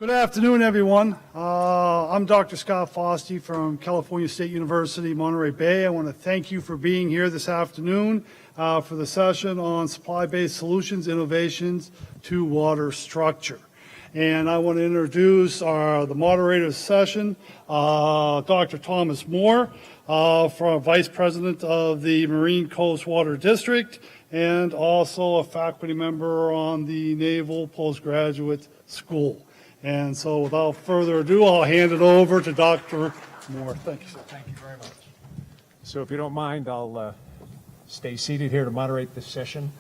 Good afternoon, everyone. I'm Dr. Scott Fossey from California State University, Monterey Bay. I want to thank you for being here this afternoon for the session on supply-based solutions, innovations to water structure. And I want to introduce the moderator of the session, Dr. Thomas Moore, Vice President of the Marine Coast Water District, and also a faculty member on the Naval Postgraduate School. And so without further ado, I'll hand it over to Dr. Moore. Thank you, sir. Thank you very much. So if you don't mind, I'll stay seated here to moderate this session.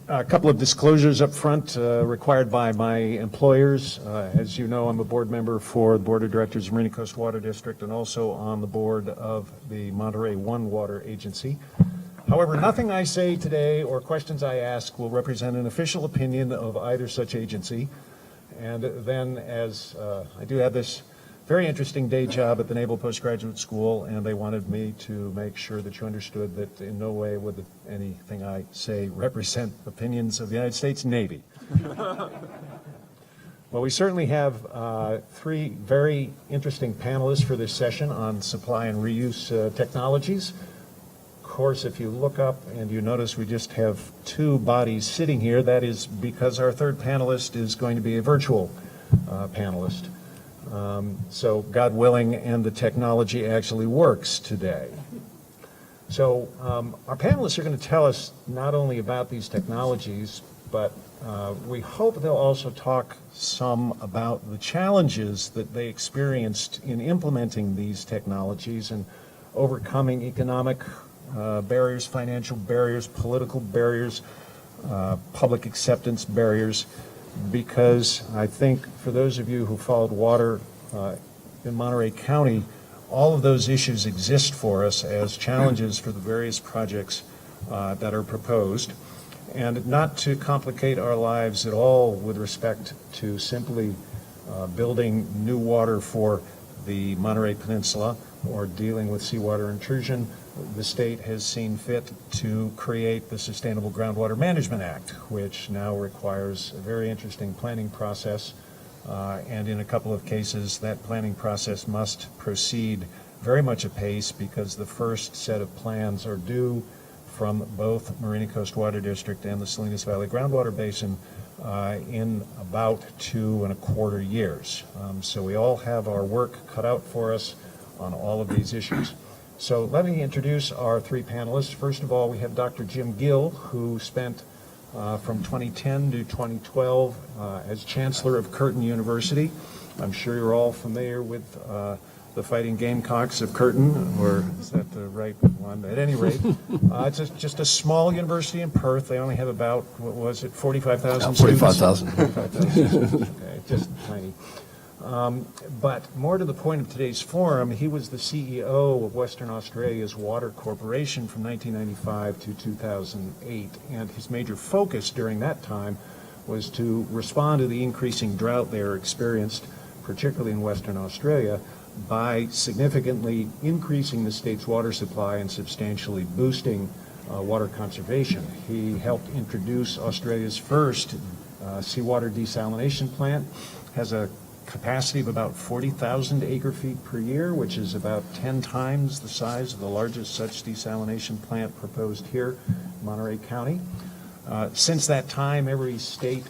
A couple of disclosures up front required by my employers. As you know, I'm a board member for the Board of Directors of Marine Coast Water District and also on the board of the Monterey One Water Agency. However, nothing I say today or questions I ask will represent an official opinion of either such agency. And then, as I do have this very interesting day job at the Naval Postgraduate School, and they wanted me to make sure that you understood that in no way would anything I say represent opinions of the United States Navy. Well, we certainly have three very interesting panelists for this session on supply and reuse technologies. Of course, if you look up and you notice we just have two bodies sitting here, that is because our third panelist is going to be a virtual panelist. So God willing, and the technology actually works today. So our panelists are going to tell us not only about these technologies, but we hope they'll also talk some about the challenges that they experienced in implementing these technologies and overcoming economic barriers, financial barriers, political barriers, public acceptance barriers, because I think for those of you who followed water in Monterey County, all of those issues exist for us as challenges for the various projects that are proposed. And not to complicate our lives at all with respect to simply building new water for the Monterey Peninsula or dealing with seawater intrusion, the state has seen fit to create the Sustainable Groundwater Management Act, which now requires a very interesting planning process. And in a couple of cases, that planning process must proceed very much apace because the first set of plans are due from both Marine Coast Water District and the Salinas Valley Groundwater Basin in about 2.25 years. So we all have our work cut out for us on all of these issues. So let me introduce our three panelists. First of all, we have Dr. Jim Gill, who spent from 2010 to 2012 as Chancellor of Curtin University. I'm sure you're all familiar with the Fighting Gamecocks of Curtin, or is that the right one? At any rate, it's just a small university in Perth. They only have about, what was it, 45,000 students? 45,000. 45,000. Okay, just tiny. But more to the point of today's forum, he was the CEO of Western Australia's Water Corporation from 1995 to 2008, and his major focus during that time was to respond to the increasing drought there experienced, particularly in Western Australia, by significantly increasing the state's water supply and substantially boosting water conservation. He helped introduce Australia's first seawater desalination plant, has a capacity of about 40,000 acre-feet per year, which is about 10 times the size of the largest such desalination plant proposed here in Monterey County. Since that time, every state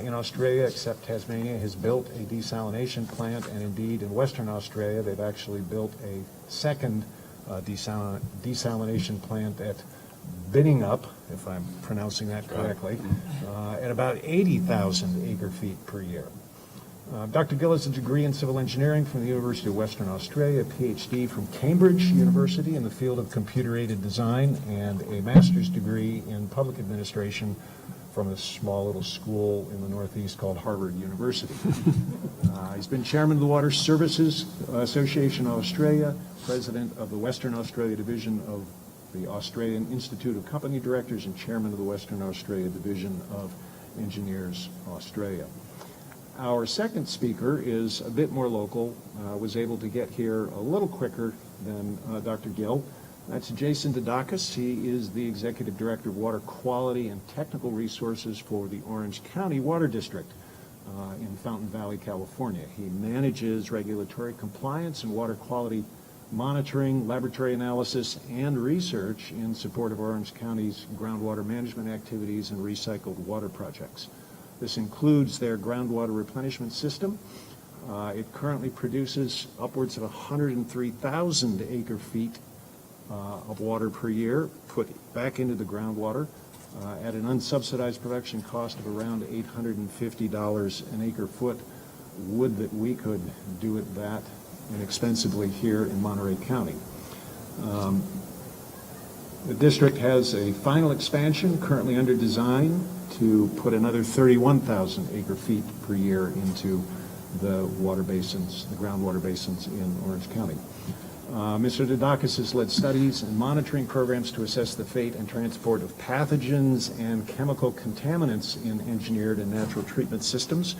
in Australia except Tasmania has built a desalination plant, and indeed in Western Australia they've actually built a second desalination plant at Binningup, if I'm pronouncing that correctly, at about 80,000 acre-feet per year. Dr. Gill has a degree in civil engineering from the University of Western Australia, a PhD from Cambridge University in the field of computer-aided design, and a master's degree in public administration from a small little school in the Northeast called Harvard University. He's been chairman of the Water Services Association of Australia, president of the Western Australia Division of the Australian Institute of Company Directors, and chairman of the Western Australia Division of Engineers Australia. Our second speaker is a bit more local, was able to get here a little quicker than Dr. Gill. That's Jason Didakis. He is the Executive Director of Water Quality and Technical Resources for the Orange County Water District. in Fountain Valley, California. He manages regulatory compliance and water quality monitoring, laboratory analysis, and research in support of Orange County's groundwater management activities and recycled water projects. This includes their groundwater replenishment system. It currently produces upwards of 103,000 acre-feet of water per year put back into the groundwater at an unsubsidized production cost of around $850 an acre-foot. Would that we could do it that inexpensively here in Monterey County. The district has a final expansion currently under design to put another 31,000 acre-feet per year into the water basins, the groundwater basins in Orange County. Mr. Dodakis has led studies and monitoring programs to assess the fate and transport of pathogens and chemical contaminants in engineered and natural treatment systems.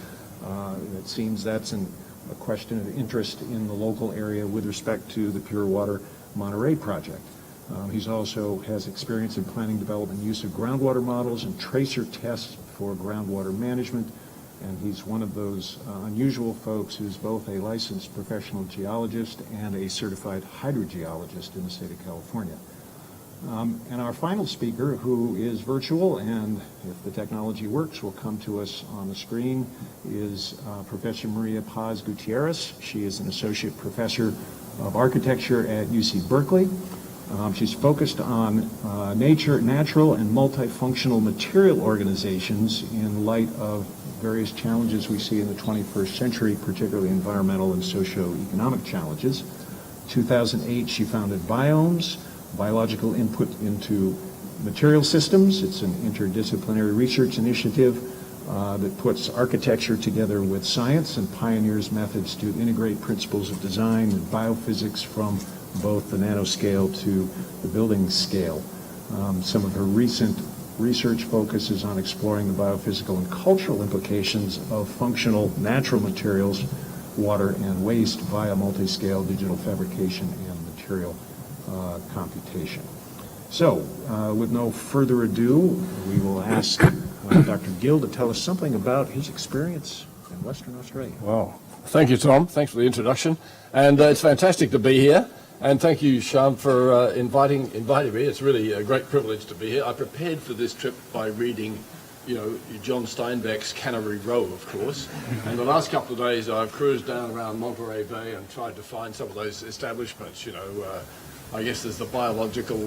It seems that's a question of interest in the local area with respect to the Pure Water Monterey project. He's also has experience in planning, development, and use of groundwater models and tracer tests for groundwater management. And he's one of those unusual folks who's both a licensed professional geologist and a certified hydrogeologist in the state of California. And our final speaker, who is virtual, and if the technology works, will come to us on the screen, is Professor Maria Paz Gutierrez. She is an associate professor of architecture at UC Berkeley. She's focused on natural and multifunctional material organizations in light of various challenges we see in the 21st century, particularly environmental and socio-economic challenges. 2008, she founded Biomes, Biological Input into Material Systems. It's an interdisciplinary research initiative that puts architecture together with science and pioneers methods to integrate principles of design and biophysics from both the nanoscale to the building scale. Some of her recent research focuses on exploring the biophysical and cultural implications of functional natural materials, water, and waste via multi-scale digital fabrication and material computation. So, with no further ado, we will ask Dr. Gill to tell us something about his experience in Western Australia. Wow. Thank you, Tom. Thanks for the introduction. And it's fantastic to be here. And thank you, Sean, for inviting me. It's really a great privilege to be here. I prepared for this trip by reading, John Steinbeck's Cannery Row, of course. And the last couple of days I've cruised down around Monterey Bay and tried to find some of those establishments. I guess there's the biological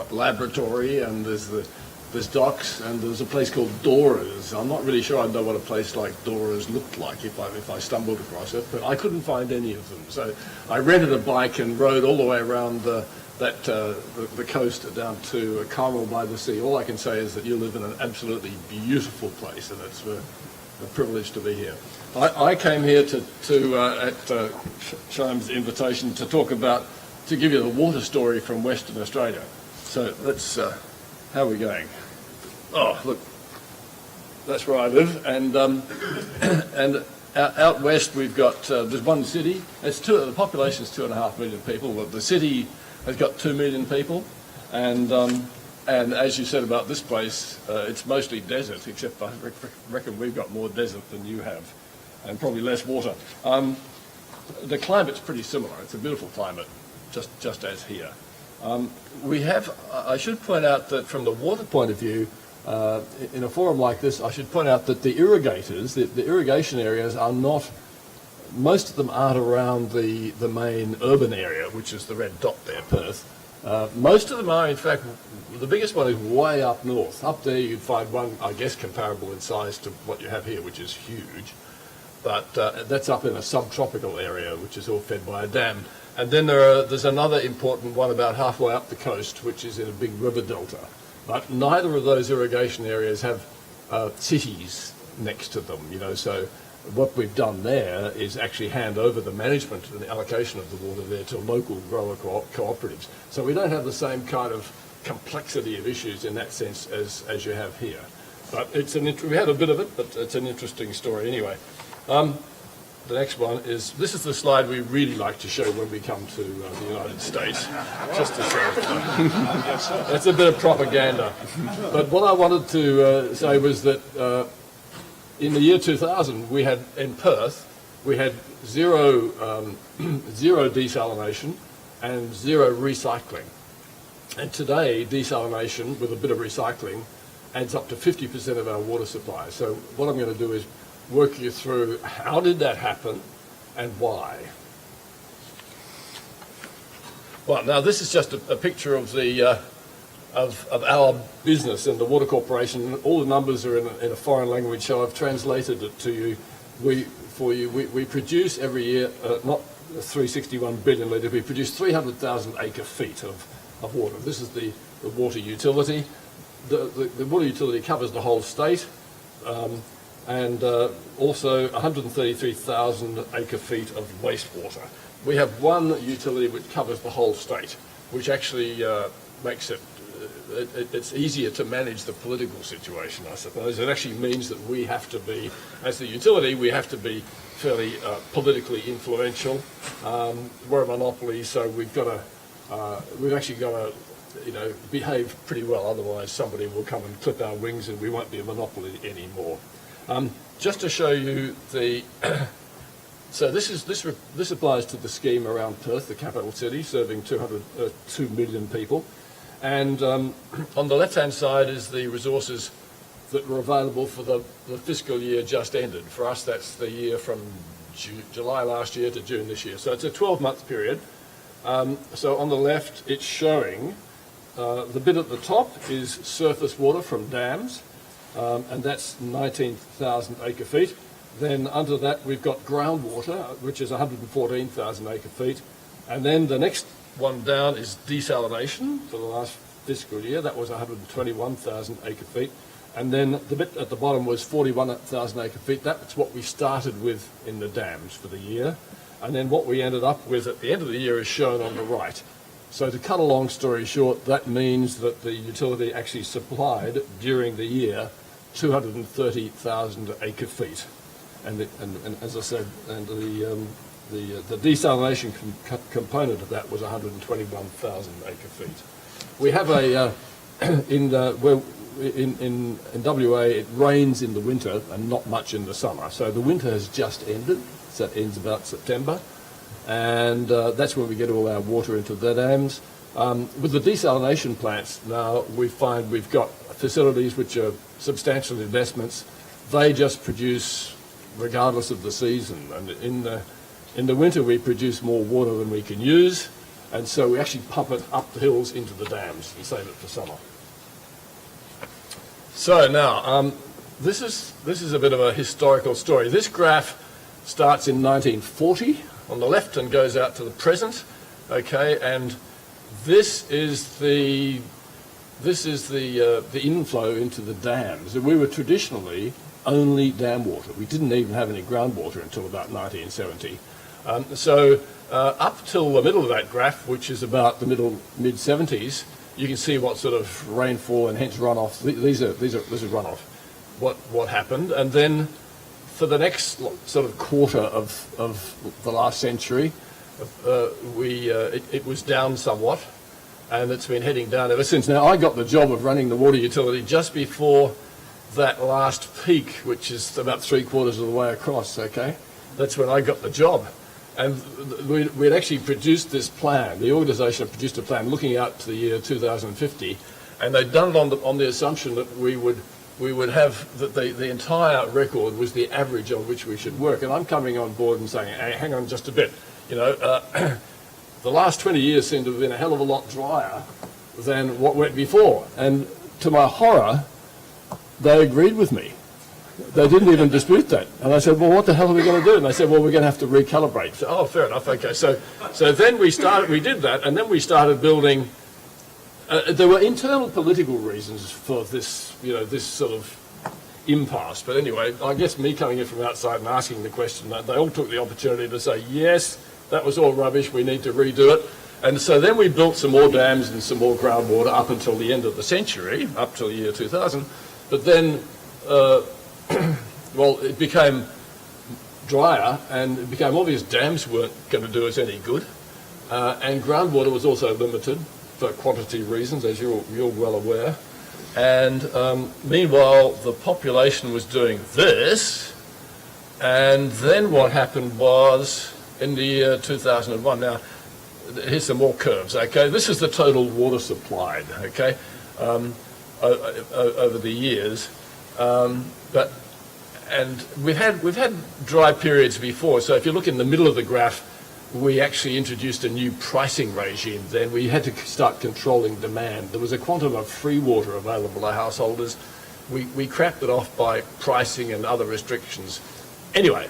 laboratory, and there's docks, and there's a place called Dora's. I'm not really sure I know what a place like Dora's looked like if I stumbled across it, but I couldn't find any of them. So I rented a bike and rode all the way around the coast down to Carmel by the Sea. All I can say is that you live in an absolutely beautiful place, and it's a privilege to be here. I came here at Sham's invitation to to give you the water story from Western Australia. So let's, how are we going? Oh, look, that's where I live, and out west we've got, there's one city, the population's 2.5 million people. Well, the city has got 2 million people, and as you said about this place, it's mostly desert, except I reckon we've got more desert than you have, and probably less water. The climate's pretty similar. It's a beautiful climate, just as here. I should point out that from the water point of view, in a forum like this, I should point out that the irrigators, the irrigation areas are not, most of them aren't around the main urban area, which is the red dot there, Perth. Most of them are, in fact, the biggest one is way up north. Up there you'd find one, I guess, comparable in size to what you have here, which is huge. But that's up in a subtropical area, which is all fed by a dam. And then there's another important one about halfway up the coast, which is in a big river delta. But neither of those irrigation areas have cities next to them, so what we've done there is actually hand over the management and the allocation of the water there to local grower cooperatives. So we don't have the same kind of complexity of issues in that sense as you have here. But we had a bit of it, but it's an interesting story anyway. The next one is, this is the slide we really like to show when we come to the United States, just to show. It's a bit of propaganda. But what I wanted to say was that in the year 2000, we had, in Perth, we had zero, zero desalination and zero recycling. And today, desalination with a bit of recycling adds up to 50% of our water supply. So what I'm going to do is work you through how did that happen and why. Well, now this is just a picture of the of our business and the Water Corporation. All the numbers are in a foreign language, so I've translated it to you. We produce every year not 361 billion litres. We produce 300,000 acre feet of water. This is the water utility. The water utility covers the whole state, and also 133,000 acre feet of wastewater. We have one utility which covers the whole state, which actually makes it's easier to manage the political situation, I suppose. It actually means that we have to be, as the utility, we have to be fairly politically influential. We're a monopoly, so we've actually got to, behave pretty well. Otherwise, somebody will come and clip our wings, and we won't be a monopoly anymore. Just to show you the. So this applies to the scheme around Perth, the capital city, serving 2 million people. And on the left-hand side is the resources that were available for the fiscal year just ended. For us, that's the year from July last year to June this year. So it's a 12-month period. So on the left, it's showing the bit at the top is surface water from dams, and that's 19,000 acre feet. Then under that, we've got groundwater, which is 114,000 acre feet. And then the next one down is desalination for the last fiscal year. That was 121,000 acre feet. And then the bit at the bottom was 41,000 acre feet. That's what we started with in the dams for the year. And then what we ended up with at the end of the year is shown on the right. So to cut a long story short, that means that the utility actually supplied during the year 230,000 acre feet. And as I said, and the desalination component of that was 121,000 acre feet. We have in WA it rains in the winter and not much in the summer. So the winter has just ended. So that ends about September, and that's when we get all our water into the dams. With the desalination plants now, we find we've got facilities which are substantial investments. They just produce regardless of the season, and in the winter we produce more water than we can use, and so we actually pump it up the hills into the dams and save it for summer. So now this is a bit of a historical story. This graph starts in 1940 on the left and goes out to the present, okay, and this is the inflow into the dams. We were traditionally only dam water. We didn't even have any groundwater until about 1970. So up till the middle of that graph, which is about the mid-70s, you can see what sort of rainfall and hence runoff. These are runoff. What happened, and then for the next sort of quarter of the last century, it was down somewhat, and it's been heading down ever since. Now I got the job of running the water utility just before that last peak, which is about 3/4 of the way across, okay? That's when I got the job. And we'd actually produced this plan. The organisation had produced a plan looking out to the year 2050, and they'd done it on the assumption that we would have, that the entire record was the average on which we should work. And I'm coming on board and saying, hey, hang on just a bit. The last 20 years seem to have been a hell of a lot drier than what went before. And to my horror, they agreed with me. They didn't even dispute that. And I said, well, what the hell are we going to do? And they said, well, we're going to have to recalibrate. So, oh, fair enough, okay. So then we did that, and then we started building. There were internal political reasons for this, this sort of impasse. But anyway, I guess me coming in from outside and asking the question, they all took the opportunity to say, yes, that was all rubbish, we need to redo it. And so then we built some more dams and some more groundwater up until the end of the century, up till the year 2000. But then, well, it became drier, and it became obvious dams weren't going to do us any good. And groundwater was also limited for quantity reasons, as you're well aware. And meanwhile, the population was doing this. And then what happened was in the year 2001. Now, here's some more curves, okay? This is the total water supplied, okay, over the years. And we've had dry periods before. So if you look in the middle of the graph, we actually introduced a new pricing regime then. We had to start controlling demand. There was a quantum of free water available to householders. We crapped it off by pricing and other restrictions. Anyway,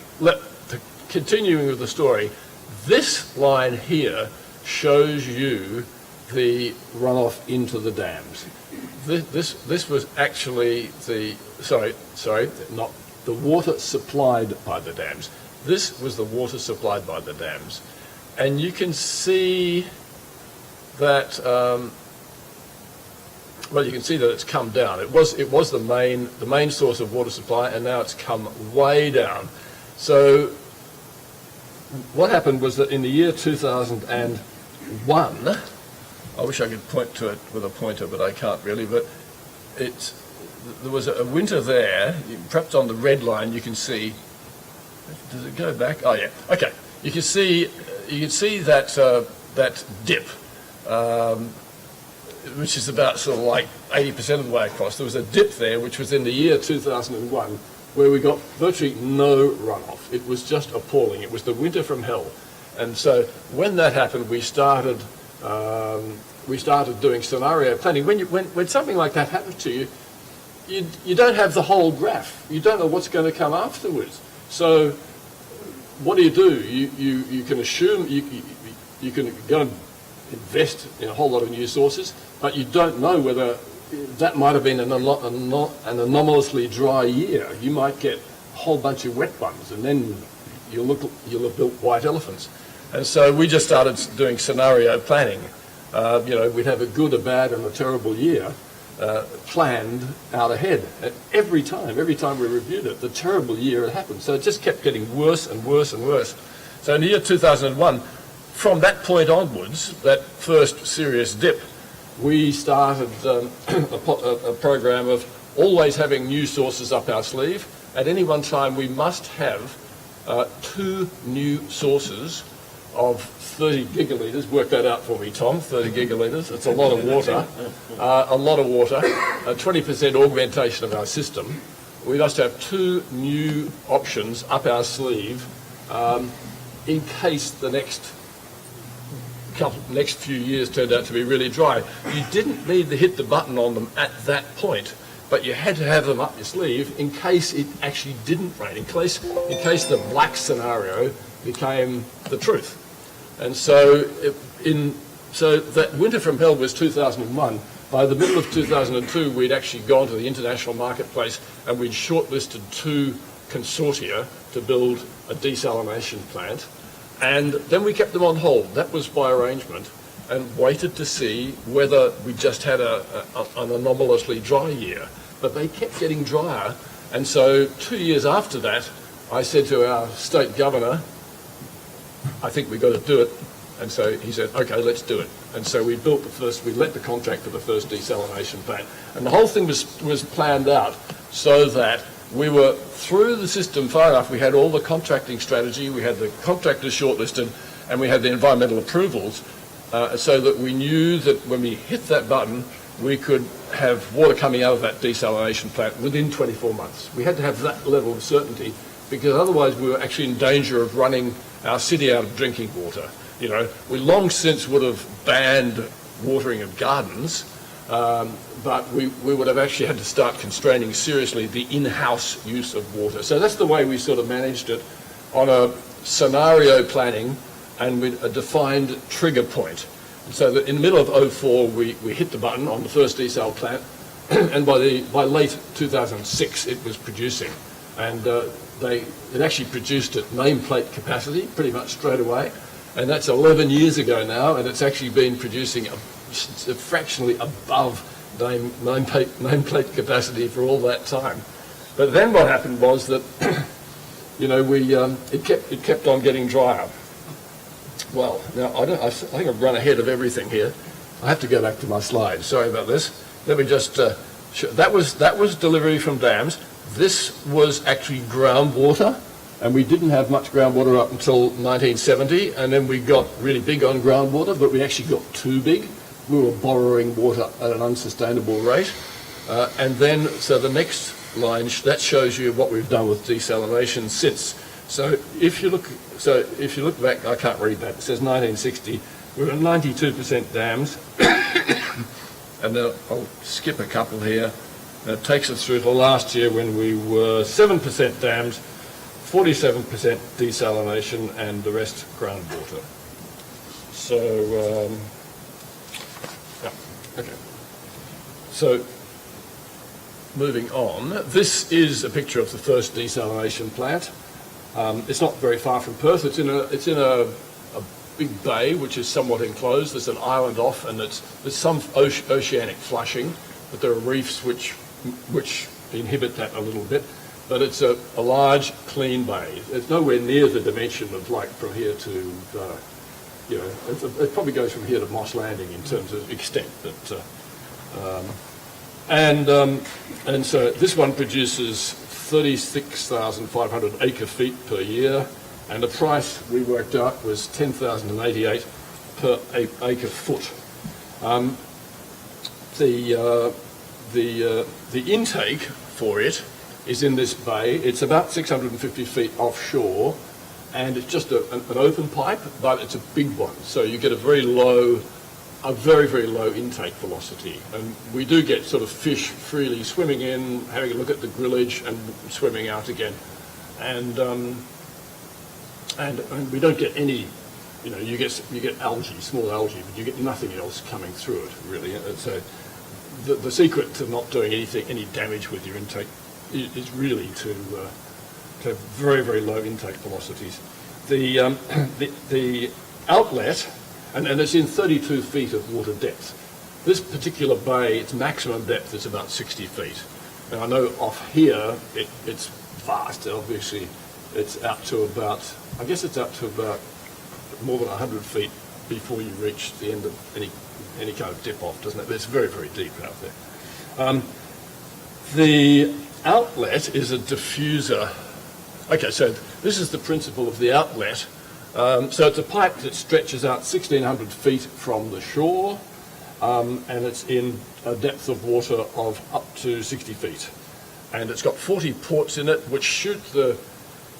continuing with the story, this line here shows you the runoff into the dams. This was actually not the water supplied by the dams. This was the water supplied by the dams. And you can see that, you can see that it's come down. It was the main source of water supply, and now it's come way down. So what happened was that in the year 2001, I wish I could point to it with a pointer, but I can't really, but there was a winter there. Perhaps on the red line you can see, does it go back? Oh yeah, okay. You can see that dip, which is about sort of like 80% of the way across. There was a dip there, which was in the year 2001, where we got virtually no runoff. It was just appalling. It was the winter from hell. And so when that happened, we started doing scenario planning. When something like that happens to you, you don't have the whole graph. You don't know what's going to come afterwards. So what do? You can assume you can go and invest in a whole lot of new sources, but you don't know whether that might have been an anomalously dry year. You might get a whole bunch of wet ones, and then you'll have built white elephants. And so we just started doing scenario planning. We'd have a good, a bad, and a terrible year planned out ahead. And every time we reviewed it, the terrible year had happened. So it just kept getting worse and worse and worse. So in the year 2001, from that point onwards, that first serious dip, we started a program of always having new sources up our sleeve. At any one time, we must have 2 new sources of 30 gigalitres. Work that out for me, Tom. 30 gigalitres. It's a lot of water. A 20% augmentation of our system. We must have 2 new options up our sleeve in case the next few years turned out to be really dry. You didn't need to hit the button on them at that point, but you had to have them up your sleeve in case it actually didn't rain, in case the black scenario became the truth. And so that winter from hell was 2001. By the middle of 2002, we'd actually gone to the international marketplace and we'd shortlisted 2 consortia to build a desalination plant. And then we kept them on hold. That was by arrangement, and waited to see whether we just had an anomalously dry year. But they kept getting drier. And so 2 years after that, I said to our state governor, I think we've got to do it. And so he said, okay, let's do it. And so we let the contract for the first desalination plant. And the whole thing was planned out so that we were through the system far enough. We had all the contracting strategy, we had the contractors shortlisted, and we had the environmental approvals, so that we knew that when we hit that button, we could have water coming out of that desalination plant within 24 months. We had to have that level of certainty, because otherwise we were actually in danger of running our city out of drinking water. We long since would have banned watering of gardens, but we would have actually had to start constraining seriously the in-house use of water. So that's the way we sort of managed it, on a scenario planning and with a defined trigger point. So that in the middle of 2004, we hit the button on the first desal plant, and by late 2006, it was producing. And it actually produced at nameplate capacity pretty much straight away. And that's 11 years ago now, and it's actually been producing fractionally above nameplate capacity for all that time. But then what happened was that, it kept on getting drier. Well, now I think I've run ahead of everything here. I have to go back to my slides. Sorry about this. Let me just Sure. That was delivery from dams. This was actually groundwater, and we didn't have much groundwater up until 1970, and then we got really big on groundwater, but we actually got too big. We were borrowing water at an unsustainable rate. And then, so the next line, that shows you what we've done with desalination since. So if you look back, I can't read that, it says 1960, we were at 92% dams, and then I'll skip a couple here. It takes us through to last year when we were 7% dams, 47% desalination, and the rest groundwater. So, yeah, okay. So, moving on, this is a picture of the first desalination plant. It's not very far from Perth. It's in a big bay which is somewhat enclosed. There's an island off, and there's some oceanic flushing, but there are reefs which inhibit that a little bit. But it's a large, clean bay. It's nowhere near the dimension of like from here to, it probably goes from here to Moss Landing in terms of extent. But and so this one produces 36,500 acre feet per year, and the price we worked out was 10,088 per acre foot. The intake for it is in this bay. It's about 650 feet offshore, and it's just an open pipe, but it's a big one. So you get a very, very low intake velocity. And we do get sort of fish freely swimming in, having a look at the grillage, and swimming out again. And we don't get any, you get algae, small algae, but you get nothing else coming through it, really. So the secret to not doing any damage with your intake is really to have very, very low intake velocities. The outlet, and it's in 32 feet of water depth. This particular bay, its maximum depth is about 60 feet. And I know off here, it's vast, obviously. It's out to about more than 100 feet before you reach the end of any kind of dip-off, doesn't it? But it's very, very deep out there. The outlet is a diffuser. Okay, so this is the principle of the outlet. So it's a pipe that stretches out 1,600 feet from the shore, and it's in a depth of water of up to 60 feet. And it's got 40 ports in it, which shoot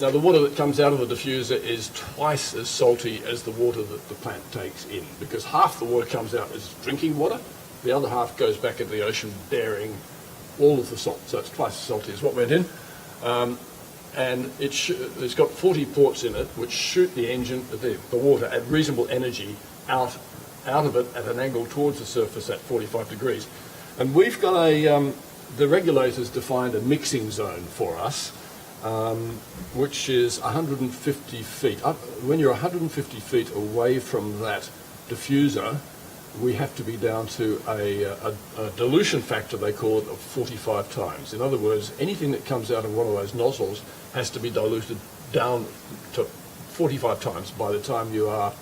now the water that comes out of the diffuser is twice as salty as the water that the plant takes in, because half the water comes out as drinking water, the other half goes back into the ocean bearing all of the salt. So it's twice as salty as what went in. And it's got 40 ports in it which shoot the water at reasonable energy out of it at an angle towards the surface at 45 degrees. And we've got the regulators defined a mixing zone for us, which is 150 feet. When you're 150 feet away from that diffuser, we have to be down to a dilution factor, they call it, of 45 times. In other words, anything that comes out of one of those nozzles has to be diluted down to 45 times by the time you are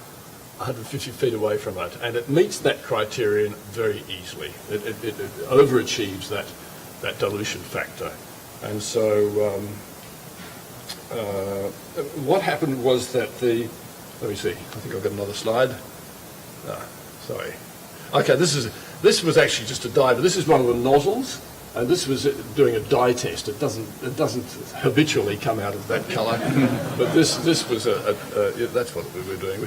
150 feet away from it. And it meets that criterion very easily. It overachieves that dilution factor. And so what happened was that let me see, I think I've got another slide. Sorry. Okay, this was actually just a dye, but this is one of the nozzles, and this was doing a dye test. It doesn't habitually come out of that colour, but this was that's what we were doing.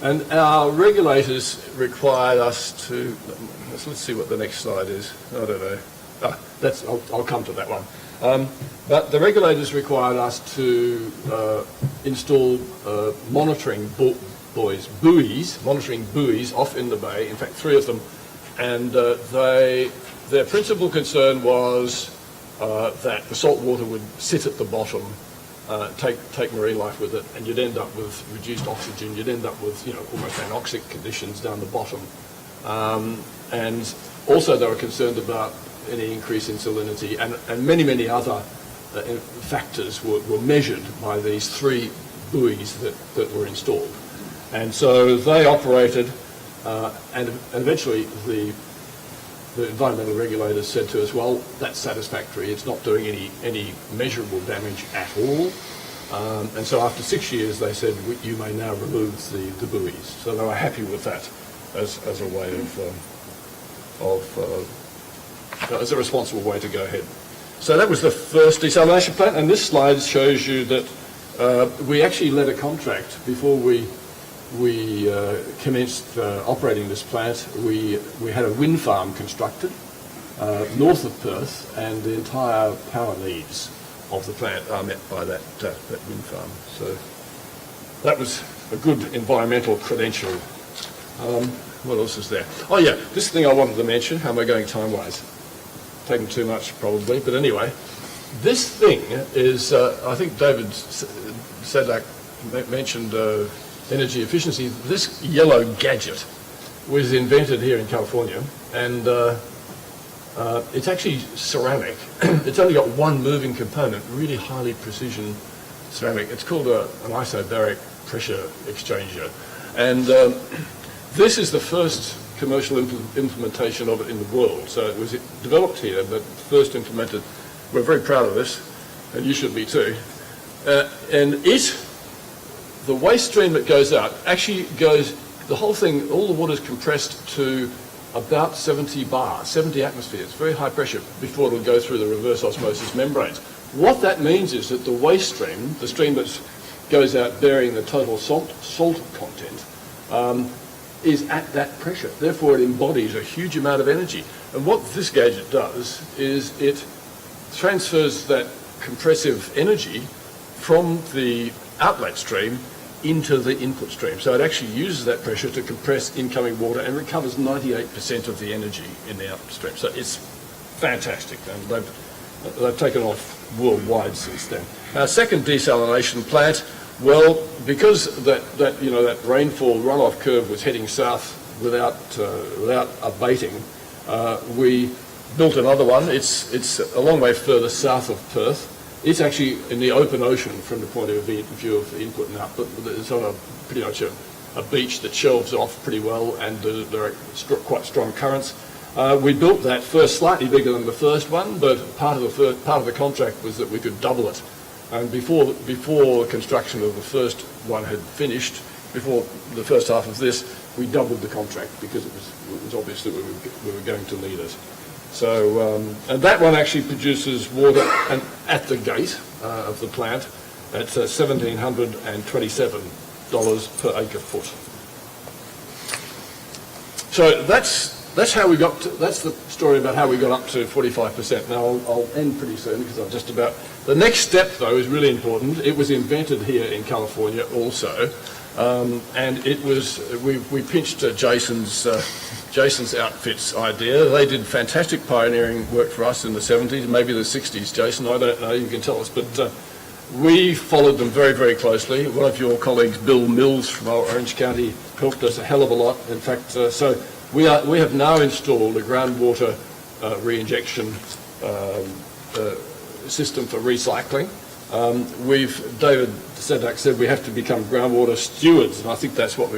And our regulators required us to. Let's see what the next slide is. I don't know. I'll come to that one. But the regulators required us to install monitoring monitoring buoys off in the bay, in fact 3 of them, and their principal concern was that the salt water would sit at the bottom, take marine life with it, and you'd end up with reduced oxygen, you'd end up with almost anoxic conditions down the bottom. And also they were concerned about any increase in salinity, and many other factors were measured by these 3 buoys that were installed. And so they operated, and eventually the environmental regulators said to us, well, that's satisfactory. It's not doing any measurable damage at all. And so after 6 years, they said, you may now remove the buoys. So they were happy with that as a way as a responsible way to go ahead. So that was the first desalination plant, and this slide shows you that we actually led a contract before we commenced operating this plant. We had a wind farm constructed north of Perth, and the entire power needs of the plant are met by that wind farm. So that was a good environmental credential. What else is there? Oh yeah, this thing I wanted to mention. How am I going time-wise? Taking too much probably, but anyway, this thing is, I think David Sedlak mentioned energy efficiency. This yellow gadget was invented here in California, and it's actually ceramic. It's only got one moving component, really highly precision ceramic. It's called an isobaric pressure exchanger, and this is the first commercial implementation of it in the world. So it was developed here, but first implemented. We're very proud of this, and you should be too. And the waste stream that goes out actually goes, the whole thing, all the water is compressed to about 70 bar, 70 atmospheres, very high pressure, before it'll go through the reverse osmosis membranes. What that means is that the waste stream, the stream that goes out bearing the total salt content, is at that pressure. Therefore, it embodies a huge amount of energy. And what this gadget does is it transfers that compressive energy from the outlet stream into the input stream. So it actually uses that pressure to compress incoming water and recovers 98% of the energy in the outlet stream. So it's fantastic, and they've taken off worldwide since then. Our second desalination plant, well, because that rainfall runoff curve was heading south without abating, we built another one. It's a long way further south of Perth. It's actually in the open ocean from the point of view of input and output. It's on pretty much a beach that shelves off pretty well, and there are quite strong currents. We built that first slightly bigger than the first one, but part of the contract was that we could double it. And before the construction of the first one had finished, before the first half of this, we doubled the contract because it was obvious that we were going to need it. So, and that one actually produces water at the gate of the plant at $1,727 per acre foot. So that's how we got to, that's the story about how we got up to 45%. Now I'll end pretty soon because I'm just about. The next step though is really important. It was invented here in California also, and it was we pinched Jason's outfit's idea. They did fantastic pioneering work for us in the 70s, maybe the 60s. Jason, I don't know. You can tell us, but we followed them very, very closely. One of your colleagues, Bill Mills from Orange County, helped us a hell of a lot. In fact, so we have now installed a groundwater reinjection system for recycling. David Sedlak said we have to become groundwater stewards, and I think that's what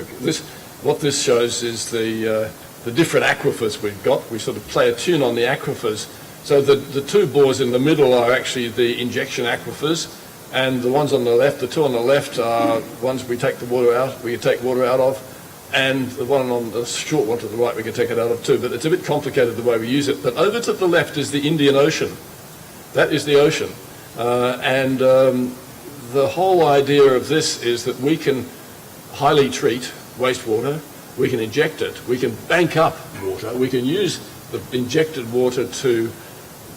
what this shows is the different aquifers we've got. We sort of play a tune on the aquifers. So the two bores in the middle are actually the injection aquifers, and the ones on the left, the two on the left are ones we take water out of, and the one on the short one to the right we can take it out of too, but it's a bit complicated the way we use it. But over to the left is the Indian Ocean. That is the ocean. The whole idea of this is that we can highly treat wastewater, we can inject it, we can bank up water, we can use the injected water to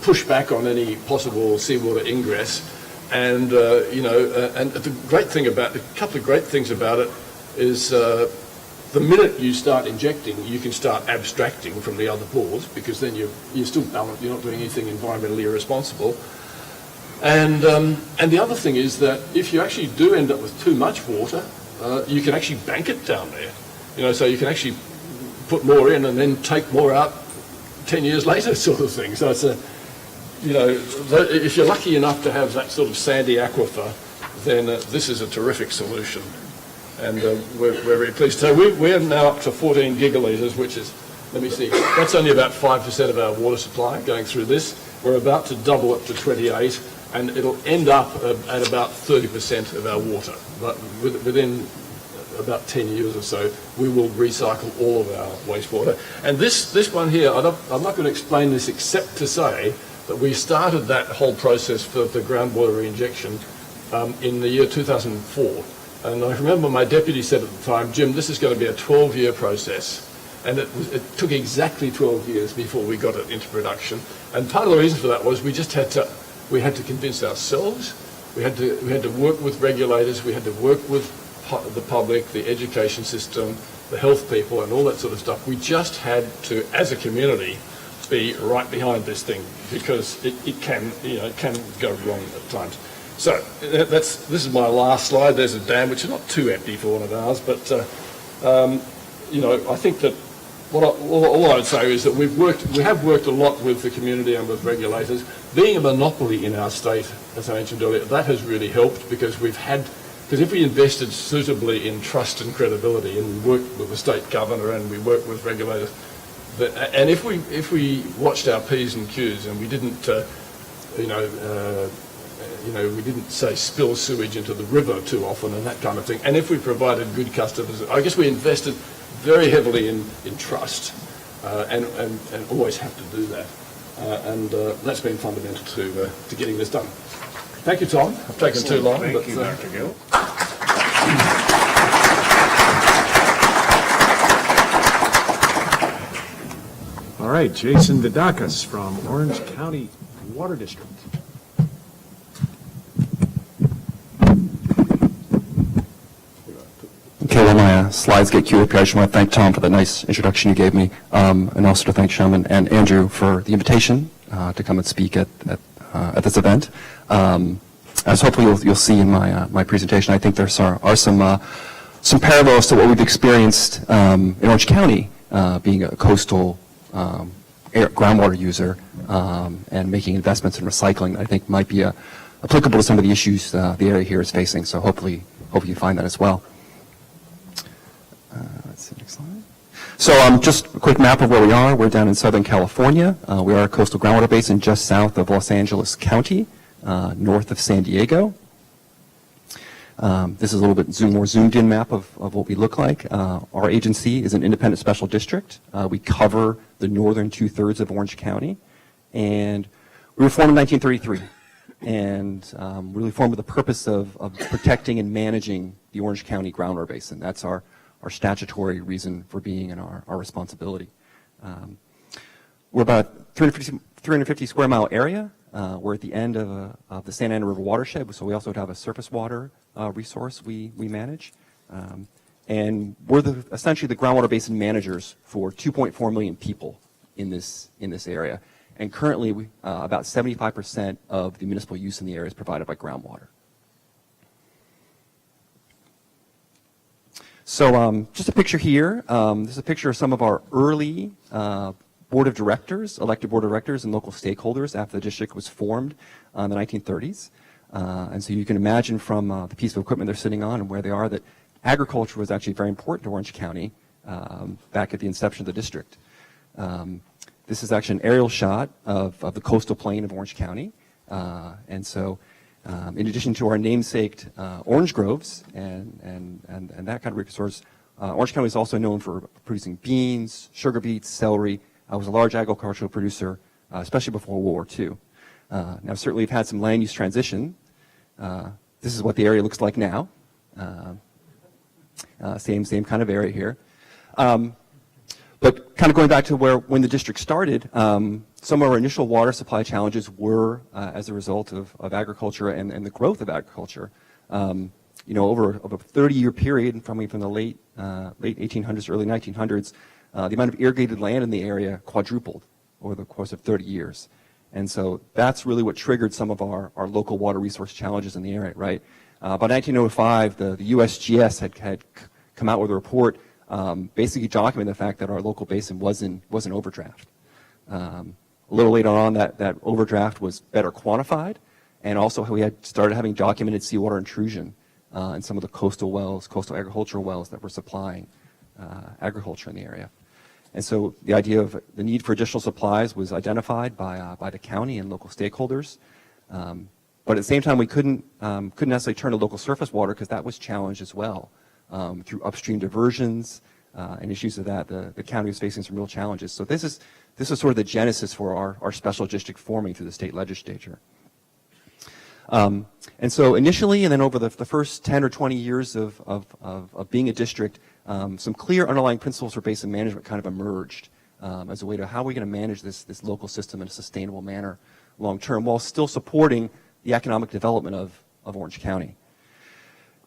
push back on any possible seawater ingress. And, and the great thing about, a couple of great things about it is the minute you start injecting, you can start abstracting from the other bores, because then you're still balanced, you're not doing anything environmentally irresponsible. And the other thing is that if you actually do end up with too much water, you can actually bank it down there. So you can actually put more in and then take more out 10 years later, sort of thing. So it's if you're lucky enough to have that sort of sandy aquifer, then this is a terrific solution. And we're very pleased. So we're now up to 14 gigalitres, which is let me see, that's only about 5% of our water supply going through this. We're about to double it to 28, and it'll end up at about 30% of our water. But within about 10 years or so, we will recycle all of our wastewater. And this one here, I'm not going to explain this except to say that we started that whole process for the groundwater reinjection in the year 2004. And I remember my deputy said at the time, Jim, this is going to be a 12-year process. And it took exactly 12 years before we got it into production. And part of the reason for that was we had to convince ourselves, we had to work with regulators, we had to work with the public, the education system, the health people, and all that sort of stuff. We just had to, as a community, be right behind this thing, because it can go wrong at times. So this is my last slide. There's a dam, which is not too empty for one of ours, but I think that all I would say is that we have worked a lot with the community and with regulators. Being a monopoly in our state, as I mentioned earlier, that has really helped, because if we invested suitably in trust and credibility, and we worked with the state governor and we worked with regulators, and if we watched our P's and Q's and we didn't, we didn't say spill sewage into the river too often and that kind of thing, and if we provided good customers, I guess we invested very heavily in trust, and always have to do that, and that's been fundamental to getting this done. Thank you, Tom. I've taken too long. Thank you, Dr. Gill. All right, Jason Vidakas from Orange County Water District. Okay, while my slides get queued up here, I just want to thank Tom for the nice introduction you gave me, and also to thank Shum and Andrew for the invitation to come and speak at this event. As hopefully you'll see in my presentation, I think there are some parallels to what we've experienced in Orange County, being a coastal groundwater user, and making investments in recycling that I think might be applicable to some of the issues the area here is facing. So hopefully you find that as well. Let's see, next slide. So just a quick map of where we are. We're down in Southern California. We are a coastal groundwater basin just south of Los Angeles County, north of San Diego. This is a little bit more zoomed in map of what we look like. Our agency is an independent special district. We cover the northern 2/3 of Orange County. And we were formed in 1933. And really formed with the purpose of protecting and managing the Orange County groundwater basin. That's our statutory reason for being and our responsibility. We're about 350 square mile area. We're at the end of the Santa Ana River watershed, so we also have a surface water resource we manage. And we're essentially the groundwater basin managers for 2.4 million people in this area. And currently, about 75% of the municipal use in the area is provided by groundwater. So just a picture here. This is a picture of some of our early board of directors, elected board of directors and local stakeholders after the district was formed in the 1930s. And so you can imagine from the piece of equipment they're sitting on and where they are that agriculture was actually very important to Orange County back at the inception of the district. This is actually an aerial shot of the coastal plain of Orange County. And so in addition to our namesake orange groves and that kind of resource, Orange County is also known for producing beans, sugar beets, celery. It was a large agricultural producer, especially before World War II. Now, certainly we've had some land use transition. This is what the area looks like now. Same kind of area here. But kind of going back to when the district started, some of our initial water supply challenges were as a result of agriculture and the growth of agriculture. Over a 30-year period, from the late 1800s, early 1900s, the amount of irrigated land in the area quadrupled over the course of 30 years. And so that's really what triggered some of our local water resource challenges in the area, right? By 1905, the USGS had come out with a report basically documenting the fact that our local basin was in overdraft. A little later on, that overdraft was better quantified, and also we had started having documented seawater intrusion in some of the coastal agricultural wells that were supplying agriculture in the area. And so the idea of the need for additional supplies was identified by the county and local stakeholders. But at the same time, we couldn't necessarily turn to local surface water because that was challenged as well through upstream diversions and issues of that. The county was facing some real challenges. So this is sort of the genesis for our special district forming through the state legislature. And so initially, and then over the first 10 or 20 years of being a district, some clear underlying principles for basin management kind of emerged as a way to how are we going to manage this local system in a sustainable manner long term while still supporting the economic development of Orange County.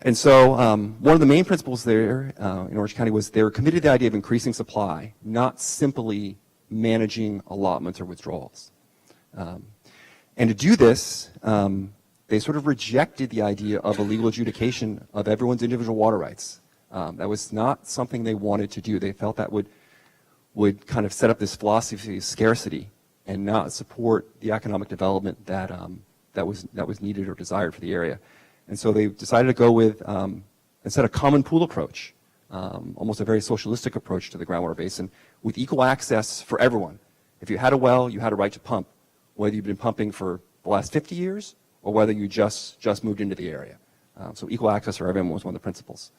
And so one of the main principles there in Orange County was they were committed to the idea of increasing supply, not simply managing allotments or withdrawals. And to do this, they sort of rejected the idea of a legal adjudication of everyone's individual water rights. That was not something they wanted to do. They felt that would kind of set up this philosophy of scarcity and not support the economic development that was needed or desired for the area. And so they decided to go with, instead, a common pool approach, almost a very socialistic approach to the groundwater basin, with equal access for everyone. If you had a well, you had a right to pump, whether you've been pumping for the last 50 years or whether you just moved into the area. So equal access for everyone was one of the principles.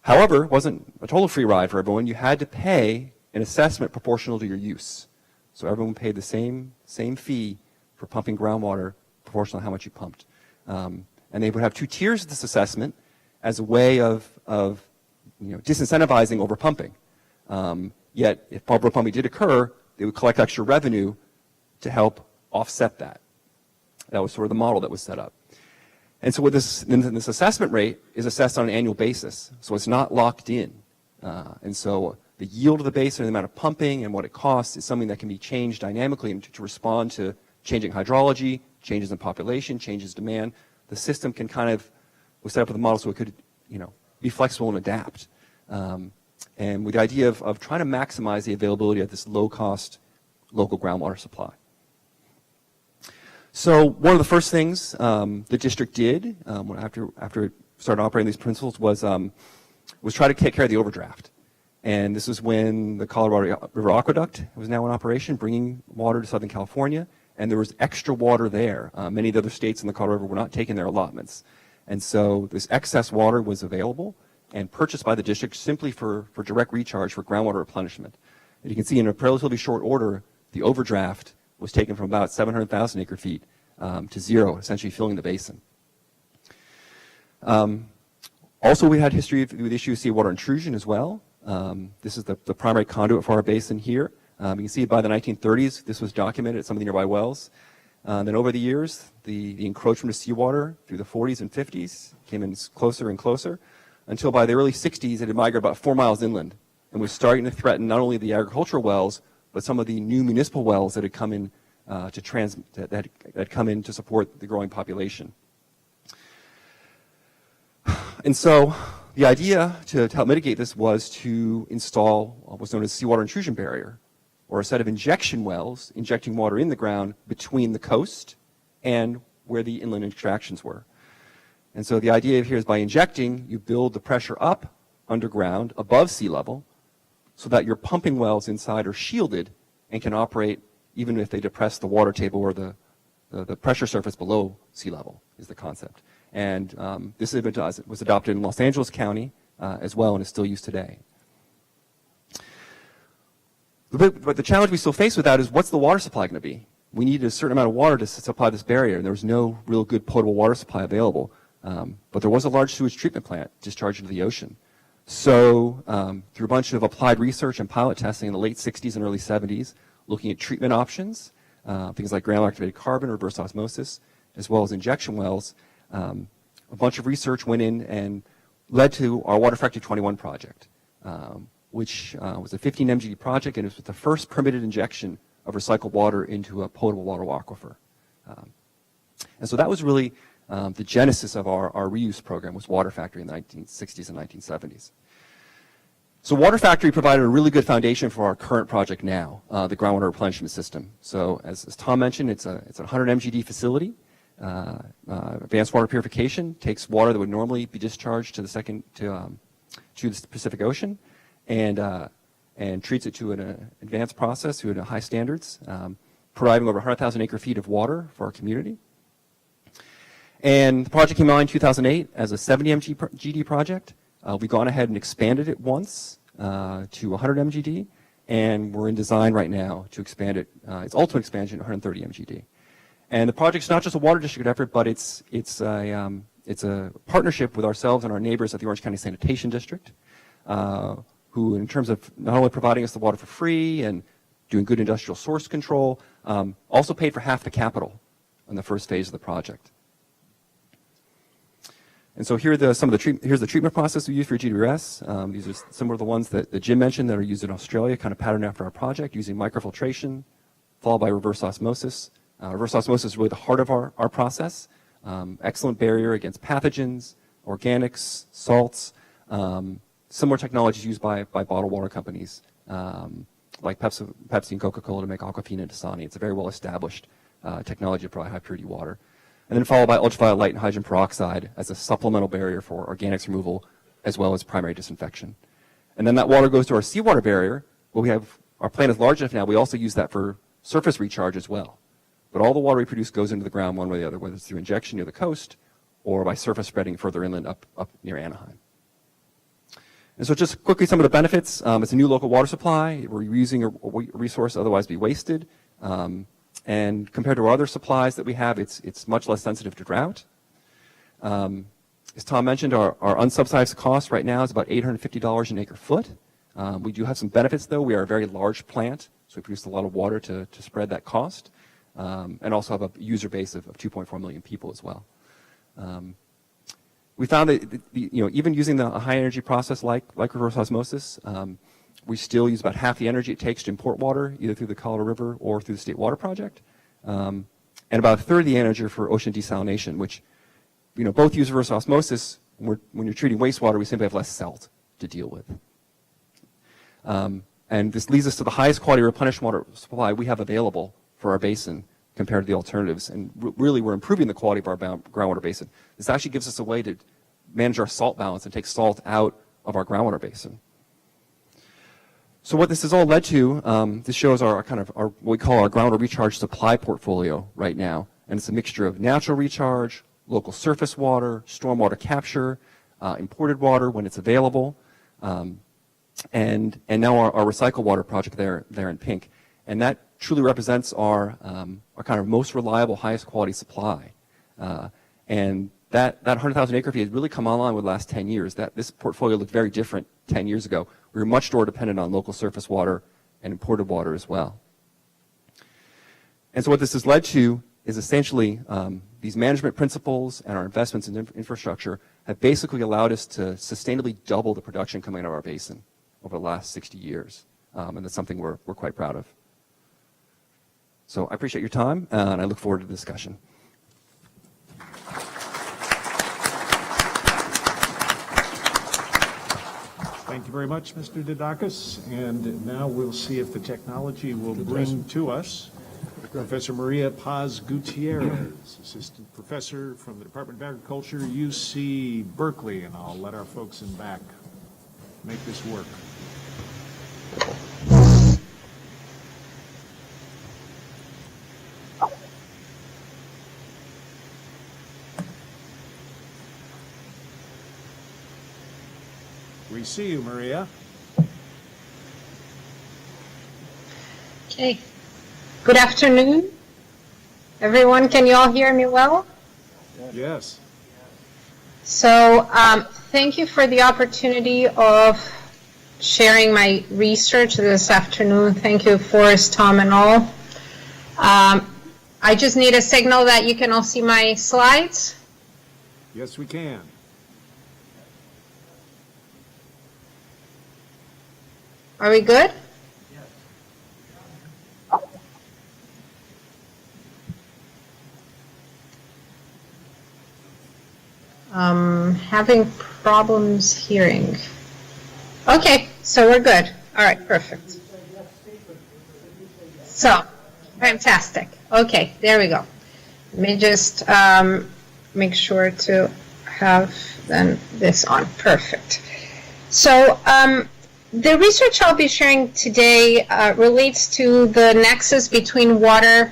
However, it wasn't a total free ride for everyone. You had to pay an assessment proportional to your use. So everyone paid the same fee for pumping groundwater proportional to how much you pumped. And they would have two tiers of this assessment as a way of disincentivizing overpumping. Yet, if overpumping did occur, they would collect extra revenue to help offset that. That was sort of the model that was set up. And so with this assessment rate is assessed on an annual basis, so it's not locked in. And so the yield of the basin and the amount of pumping and what it costs is something that can be changed dynamically to respond to changing hydrology, changes in population, changes in demand. The system can was set up with a model so it could, be flexible and adapt. And with the idea of trying to maximize the availability of this low-cost local groundwater supply. So one of the first things the district did after it started operating these principles was try to take care of the overdraft. And this was when the Colorado River Aqueduct was now in operation, bringing water to Southern California. And there was extra water there. Many of the other states in the Colorado River were not taking their allotments. And so this excess water was available and purchased by the district simply for direct recharge for groundwater replenishment. And you can see in a relatively short order, the overdraft was taken from about 700,000 acre feet to zero, essentially filling the basin. Also, we had history with the issue of seawater intrusion as well. This is the primary conduit for our basin here. You can see by the 1930s, this was documented at some of the nearby wells. Then over the years, the encroachment of seawater through the 40s and 50s came in closer and closer until by the early 60s, it had migrated about 4 miles inland and was starting to threaten not only the agricultural wells, but some of the new municipal wells that had come in that had come in to support the growing population. And so the idea to help mitigate this was to install what was known as seawater intrusion barrier, or a set of injection wells injecting water in the ground between the coast and where the inland extractions were. And so the idea here is by injecting, you build the pressure up underground above sea level so that your pumping wells inside are shielded and can operate even if they depress the water table or the pressure surface below sea level is the concept. And this was adopted in Los Angeles County as well and is still used today. But the challenge we still face with that is what's the water supply going to be? We needed a certain amount of water to supply this barrier, and there was no real good potable water supply available. But there was a large sewage treatment plant discharged into the ocean. So through a bunch of applied research and pilot testing in the late 60s and early 70s, looking at treatment options, things like ground activated carbon, reverse osmosis, as well as injection wells, a bunch of research went in and led to our Water Factory 21 project, which was a 15 MGD project, and it was the first permitted injection of recycled water into a potable water aquifer. And so that was really the genesis of our reuse program, was Water Factory in the 1960s and 1970s. So Water Factory provided a really good foundation for our current project now, the groundwater replenishment system. So as Tom mentioned, it's a 100 MGD facility. Advanced water purification takes water that would normally be discharged to the Pacific Ocean and and treats it to an advanced process to high standards, providing over 100,000 acre-feet of water for our community. And the project came on in 2008 as a 70 MGD project. We've gone ahead and expanded it once to 100 MGD, and we're in design right now to expand it, its ultimate expansion to 130 MGD. And the project's not just a water district effort, but it's a partnership with ourselves and our neighbors at the Orange County Sanitation District, who, in terms of not only providing us the water for free and doing good industrial source control, also paid for half the capital in the first phase of the project. And so here are here's the treatment process we use for GWS. These are similar to the ones that Jim mentioned that are used in Australia, kind of patterned after our project, using microfiltration, followed by reverse osmosis. Reverse osmosis is really the heart of our process. Excellent barrier against pathogens, organics, salts, similar technologies used by bottled water companies like Pepsi and Coca-Cola to make Aquafina and Dasani. It's a very well-established technology to provide high-purity water. And then followed by ultraviolet light and hydrogen peroxide as a supplemental barrier for organics removal as well as primary disinfection. And then that water goes to our seawater barrier, where our plant is large enough now, we also use that for surface recharge as well. But all the water we produce goes into the ground one way or the other, whether it's through injection near the coast or by surface spreading further inland up near Anaheim. And so just quickly some of the benefits. It's a new local water supply. We're using a resource otherwise be wasted. And compared to our other supplies that we have, it's much less sensitive to drought. As Tom mentioned, our unsubsidized cost right now is about $850 an acre foot. We do have some benefits, though. We are a very large plant, so we produce a lot of water to spread that cost, and also have a user base of 2.4 million people as well. We found that even using a high energy process like reverse osmosis, we still use about half the energy it takes to import water, either through the Colorado River or through the State Water Project, and about a third of the energy for ocean desalination, which both use reverse osmosis. When you're treating wastewater, we simply have less salt to deal with. And this leads us to the highest quality replenished water supply we have available for our basin compared to the alternatives. And really, we're improving the quality of our groundwater basin. This actually gives us a way to manage our salt balance and take salt out of our groundwater basin. So what this has all led to, this shows our what we call our groundwater recharge supply portfolio right now. And it's a mixture of natural recharge, local surface water, stormwater capture, imported water when it's available, and now our recycled water project there in pink. And that truly represents our kind of most reliable, highest quality supply. And that 100,000 acre feet has really come online over the last 10 years. This portfolio looked very different 10 years ago. We were much more dependent on local surface water and imported water as well. And so what this has led to is essentially these management principles and our investments in infrastructure have basically allowed us to sustainably double the production coming out of our basin over the last 60 years. And that's something we're quite proud of. So I appreciate your time, and I look forward to the discussion. Thank you very much, Mr. Didakis. And now we'll see if the technology will bring to us Professor Maria Paz Gutierrez, Assistant Professor from the Department of Agriculture, UC Berkeley. And I'll let our folks in back make this work. We see you, Maria. Okay. Good afternoon, everyone. Can you all hear me well? Yes. So thank you for the opportunity of sharing my research this afternoon. Thank you, Forrest, Tom, and all. I just need a signal that you can all see my slides. Yes, we can. Are we good? Having problems hearing. Okay, so we're good. All right, perfect. So, fantastic. Okay, there we go. Let me just make sure to have then this on. Perfect. So, The research I'll be sharing today relates to the nexus between water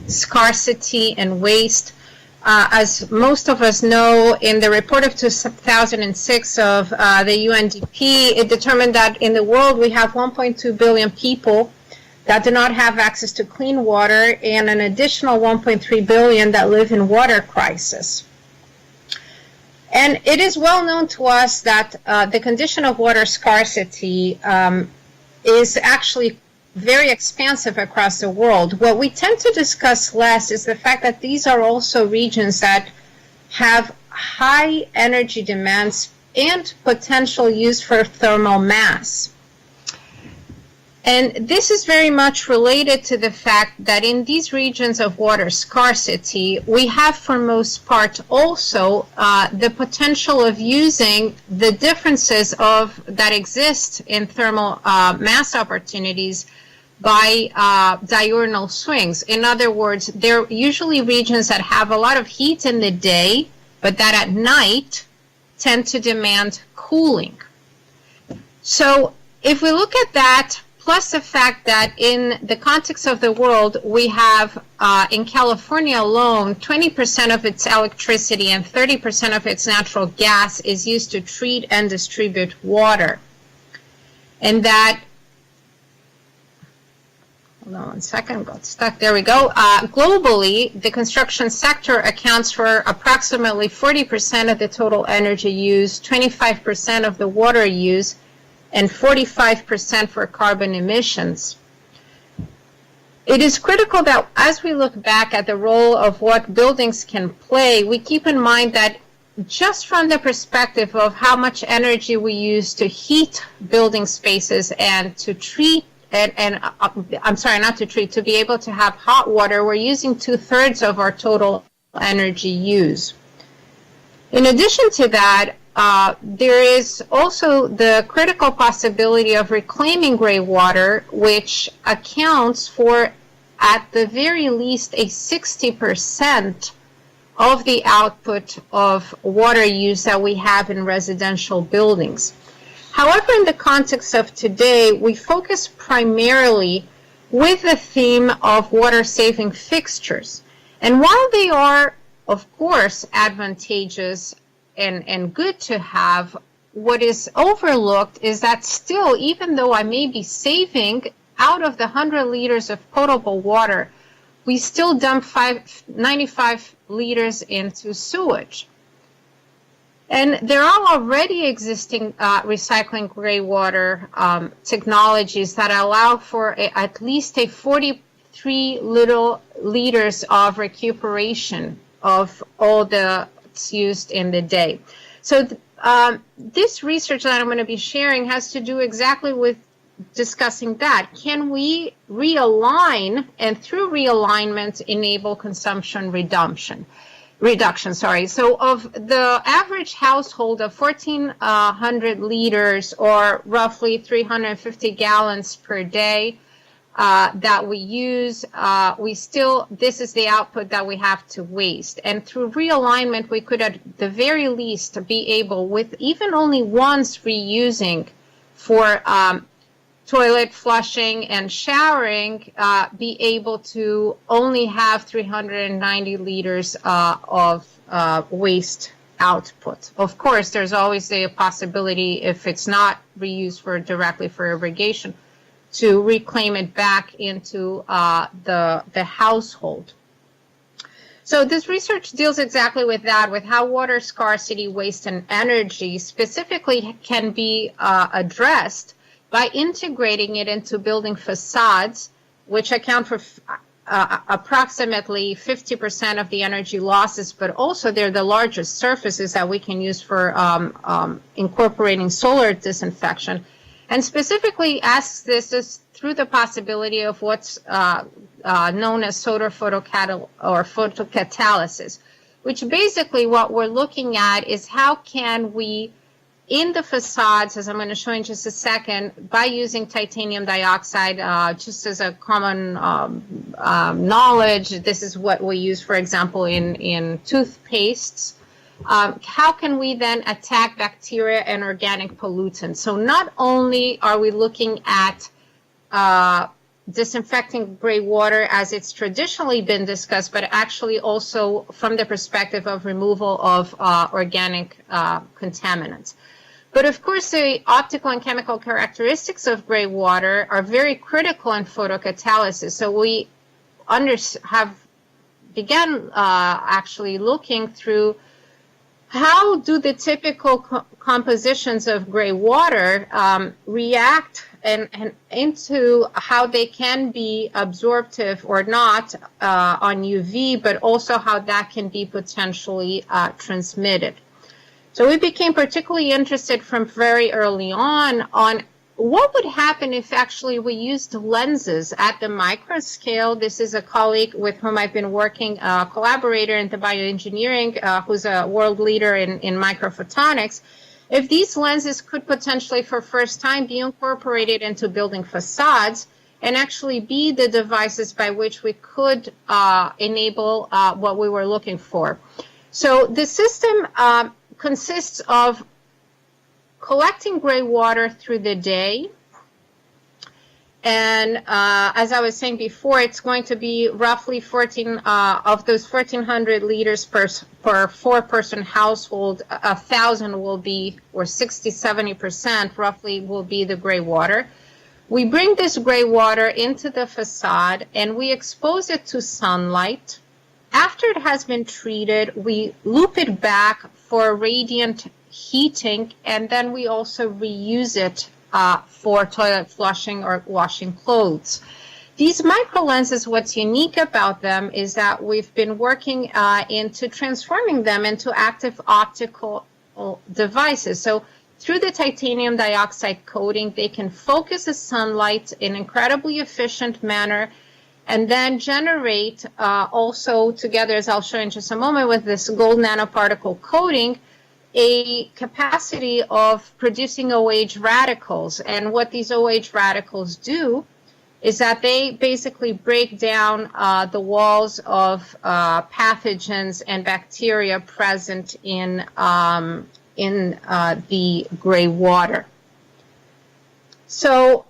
scarcity and waste. As most of us know, in the report of 2006 of the UNDP, it determined that in the world we have 1.2 billion people that do not have access to clean water and an additional 1.3 billion that live in water crisis. And it is well known to us that the condition of water scarcity is actually very expansive across the world. What we tend to discuss less is the fact that these are also regions that have high energy demands and potential use for thermal mass. And this is very much related to the fact that in these regions of water scarcity, we have for most part also the potential of using the differences that exist in thermal mass opportunities by diurnal swings. In other words, they're usually regions that have a lot of heat in the day, but that at night tend to demand cooling. So if we look at that, plus the fact that in the context of the world, we have in California alone, 20% of its electricity and 30% of its natural gas is used to treat and distribute water. And that, hold on one second, got stuck, there we go. Globally, the construction sector accounts for approximately 40% of the total energy use, 25% of the water use, and 45% for carbon emissions. It is critical that as we look back at the role of what buildings can play, we keep in mind that just from the perspective of how much energy we use to heat building spaces and to treat, to be able to have hot water, we're using 2/3 of our total energy use. In addition to that, there is also the critical possibility of reclaiming gray water, which accounts for, at the very least, a 60% of the output of water use that we have in residential buildings. However, in the context of today, we focus primarily with the theme of water-saving fixtures. And while they are, of course, advantageous and good to have, what is overlooked is that still, even though I may be saving out of the 100 liters of potable water, we still dump 95 liters into sewage. And there are already existing recycling gray water technologies that allow for at least a 43 liters of recuperation of all the used in the day. So this research that I'm going to be sharing has to do exactly with discussing that. Can we realign and through realignment enable consumption reduction? So of the average household of 1,400 liters or roughly 350 gallons per day that we use, this is the output that we have to waste. And through realignment, we could at the very least be able, with even only once reusing for toilet flushing and showering, be able to only have 390 liters of waste output. Of course, there's always the possibility, if it's not reused directly for irrigation, to reclaim it back into the household. So this research deals exactly with that, with how water scarcity, waste, and energy specifically can be addressed by integrating it into building facades, which account for approximately 50% of the energy losses, but also they're the largest surfaces that we can use for incorporating solar disinfection. And specifically asks this is through the possibility of what's known as solar photocatalysis, which basically what we're looking at is how can we, in the facades, as I'm going to show in just a second, by using titanium dioxide, just as a common knowledge, this is what we use, for example, in toothpastes. how can we then attack bacteria and organic pollutants? So not only are we looking at disinfecting gray water as it's traditionally been discussed, but actually also from the perspective of removal of organic contaminants. But of course, the optical and chemical characteristics of gray water are very critical in photocatalysis. So we began actually looking through how do the typical compositions of gray water react and into how they can be absorptive or not on UV, but also how that can be potentially transmitted. So we became particularly interested from very early on what would happen if actually we used lenses at the micro scale. This is a colleague with whom I've been working, a collaborator in the bioengineering, who's a world leader in microphotonics. If these lenses could potentially for first time be incorporated into building facades and actually be the devices by which we could enable what we were looking for. So the system consists of collecting gray water through the day. And as I was saying before, it's going to be roughly 14 of those 1,400 liters per four-person household, 1,000 will be, or 60-70% roughly, will be the gray water. We bring this gray water into the facade and we expose it to sunlight. After it has been treated, we loop it back for radiant heating, and then we also reuse it for toilet flushing or washing clothes. These micro lenses, what's unique about them is that we've been working into transforming them into active optical devices. So through the titanium dioxide coating, they can focus the sunlight in an incredibly efficient manner and then generate also together, as I'll show in just a moment, with this gold nanoparticle coating, a capacity of producing OH radicals. And what these OH radicals do is that they basically break down the walls of pathogens and bacteria present in the gray water. So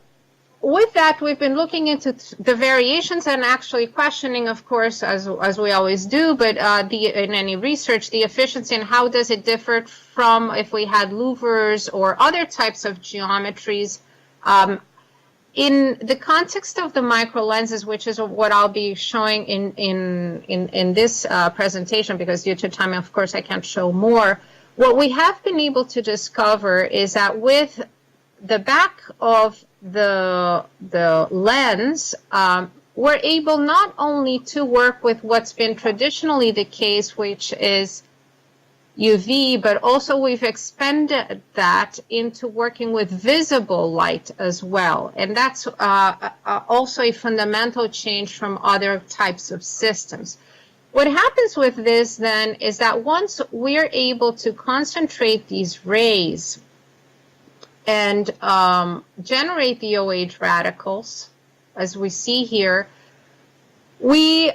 with that, we've been looking into the variations and actually questioning, of course, as we always do, but in any research, the efficiency and how does it differ from if we had louvers or other types of geometries. In the context of the micro lenses, which is what I'll be showing in this presentation, because due to time, of course, I can't show more. What we have been able to discover is that with the back of the lens, we're able not only to work with what's been traditionally the case, which is UV, but also we've expanded that into working with visible light as well. And that's also a fundamental change from other types of systems. What happens with this then is that once we're able to concentrate these rays and generate the OH radicals, as we see here, we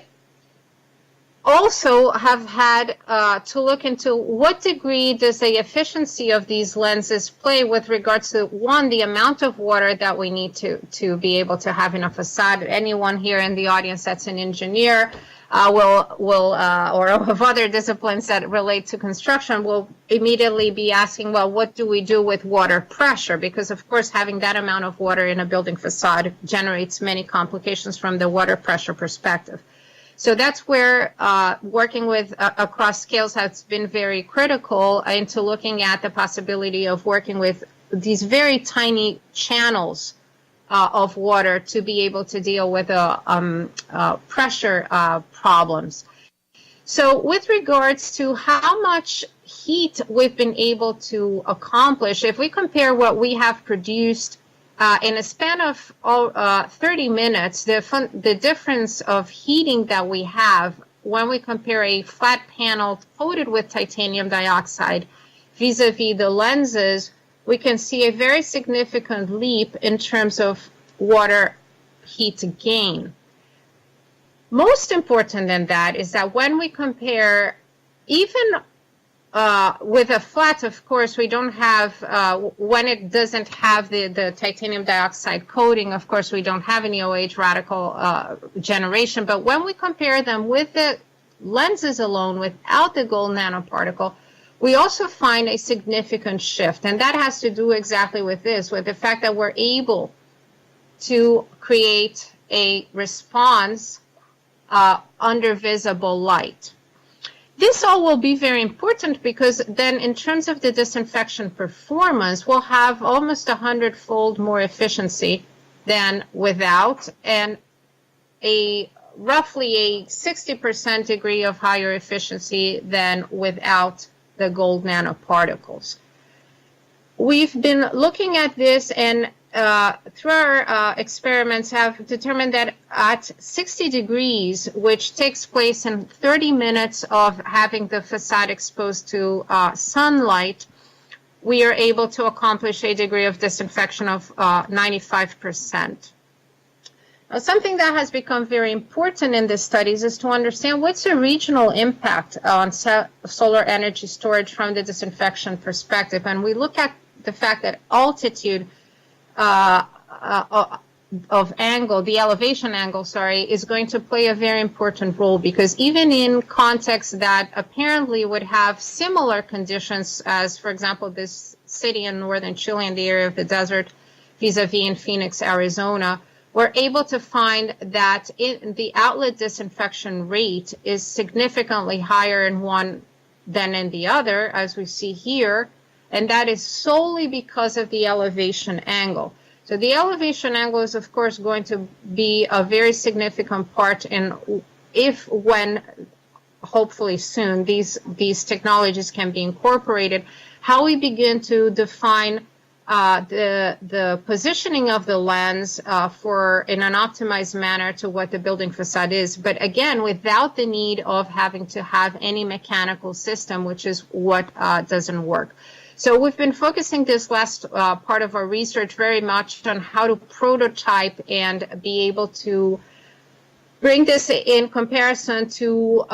also have had to look into what degree does the efficiency of these lenses play with regards to, one, the amount of water that we need to be able to have in a facade. Anyone here in the audience that's an engineer or of other disciplines that relate to construction will immediately be asking, well, what do we do with water pressure? Because, of course, having that amount of water in a building facade generates many complications from the water pressure perspective. So that's where working with across scales has been very critical into looking at the possibility of working with these very tiny channels of water to be able to deal with pressure problems. So with regards to how much heat we've been able to accomplish, if we compare what we have produced in a span of 30 minutes, the difference of heating that we have when we compare a flat panel coated with titanium dioxide vis-a-vis the lenses, we can see a very significant leap in terms of water heat gain. Most important than that is that when we compare even with a flat, of course, we don't have, when it doesn't have the titanium dioxide coating, of course, we don't have any OH radical generation. But when we compare them with the lenses alone without the gold nanoparticle, we also find a significant shift. And that has to do exactly with this, with the fact that we're able to create a response under visible light. This all will be very important because then in terms of the disinfection performance, we'll have almost 100-fold more efficiency than without, and roughly a 60% degree of higher efficiency than without the gold nanoparticles. We've been looking at this, and through our experiments have determined that at 60 degrees, which takes place in 30 minutes of having the facade exposed to sunlight, we are able to accomplish a degree of disinfection of 95%. Now, something that has become very important in these studies is to understand what's the regional impact on solar energy storage from the disinfection perspective. And we look at the fact that altitude of angle, the elevation angle, is going to play a very important role, because even in contexts that apparently would have similar conditions as, for example, this city in northern Chile in the area of the desert vis-a-vis in Phoenix, Arizona, we're able to find that the outlet disinfection rate is significantly higher in one than in the other, as we see here, and that is solely because of the elevation angle. So the elevation angle is, of course, going to be a very significant part in when, hopefully soon, these technologies can be incorporated, how we begin to define the positioning of the lens in an optimized manner to what the building facade is, but again, without the need of having to have any mechanical system, which is what doesn't work. So we've been focusing this last part of our research very much on how to prototype and be able to bring this in comparison to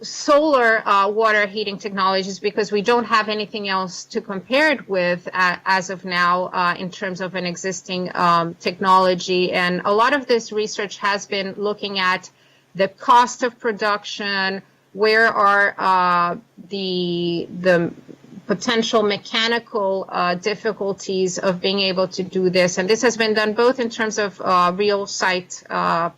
solar water heating technologies, because we don't have anything else to compare it with as of now in terms of an existing technology. And a lot of this research has been looking at the cost of production, where are the potential mechanical difficulties of being able to do this. And this has been done both in terms of real site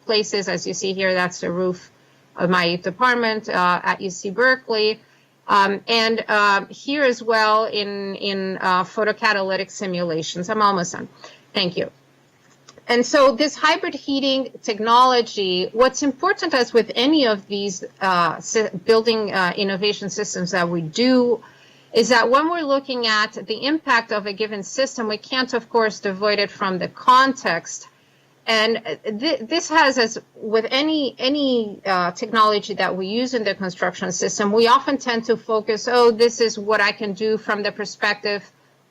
places, as you see here, that's the roof of my department at UC Berkeley, and here as well in photocatalytic simulations. I'm almost done. Thank you. And so this hybrid heating technology, what's important, as with any of these building innovation systems that we do, is that when we're looking at the impact of a given system, we can't, of course, avoid it from the context. And this has, as with any technology that we use in the construction system, we often tend to focus, this is what I can do from the perspective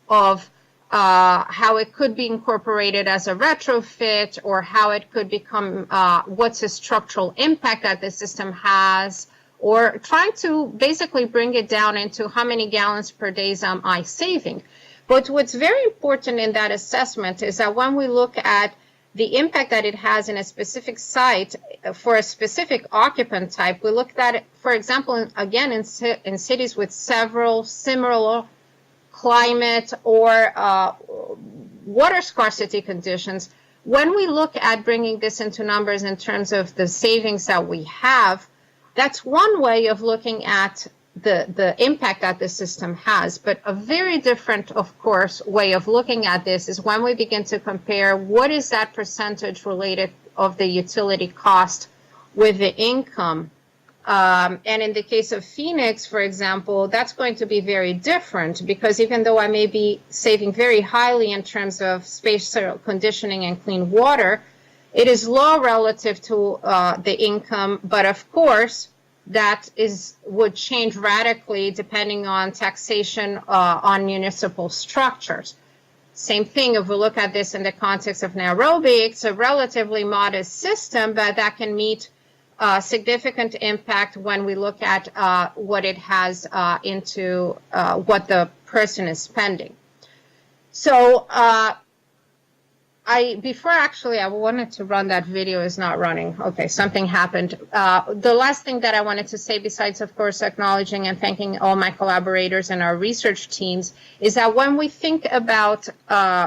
of how it could be incorporated as a retrofit, or how it could become, what's the structural impact that the system has, or trying to basically bring it down into how many gallons per day am I saving. But what's very important in that assessment is that when we look at the impact that it has in a specific site for a specific occupant type, we looked at it, for example, again, in cities with several similar climate or water scarcity conditions. When we look at bringing this into numbers in terms of the savings that we have, that's one way of looking at the impact that the system has. But a very different, of course, way of looking at this is when we begin to compare what is that percentage related of the utility cost with the income. And in the case of Phoenix, for example, that's going to be very different, because even though I may be saving very highly in terms of spatial conditioning and clean water, it is low relative to the income, but of course, that would change radically depending on taxation on municipal structures. Same thing, if we look at this in the context of Nairobi, it's a relatively modest system, but that can meet significant impact when we look at what it has into what the person is spending. So I wanted to run that video, is not running. Okay, something happened. The last thing that I wanted to say, besides, of course, acknowledging and thanking all my collaborators and our research teams, is that when we think about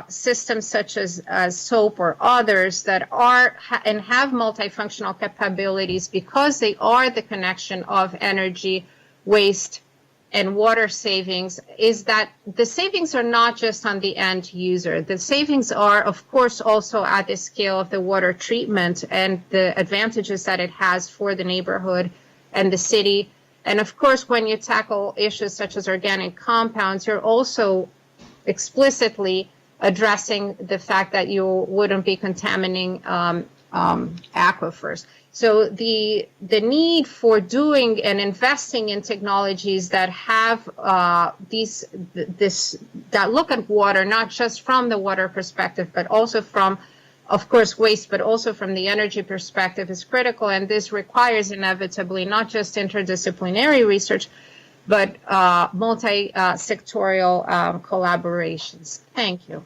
systems such as SOAP or others that are and have multifunctional capabilities, because they are the connection of energy, waste, and water savings, is that the savings are not just on the end user. The savings are, of course, also at the scale of the water treatment and the advantages that it has for the neighborhood and the city. And of course, when you tackle issues such as organic compounds, you're also explicitly addressing the fact that you wouldn't be contaminating aquifers. So the need for doing and investing in technologies that have that look at water, not just from the water perspective, but also from, of course, waste, but also from the energy perspective, is critical. And this requires inevitably not just interdisciplinary research, but multi-sectorial collaborations. Thank you.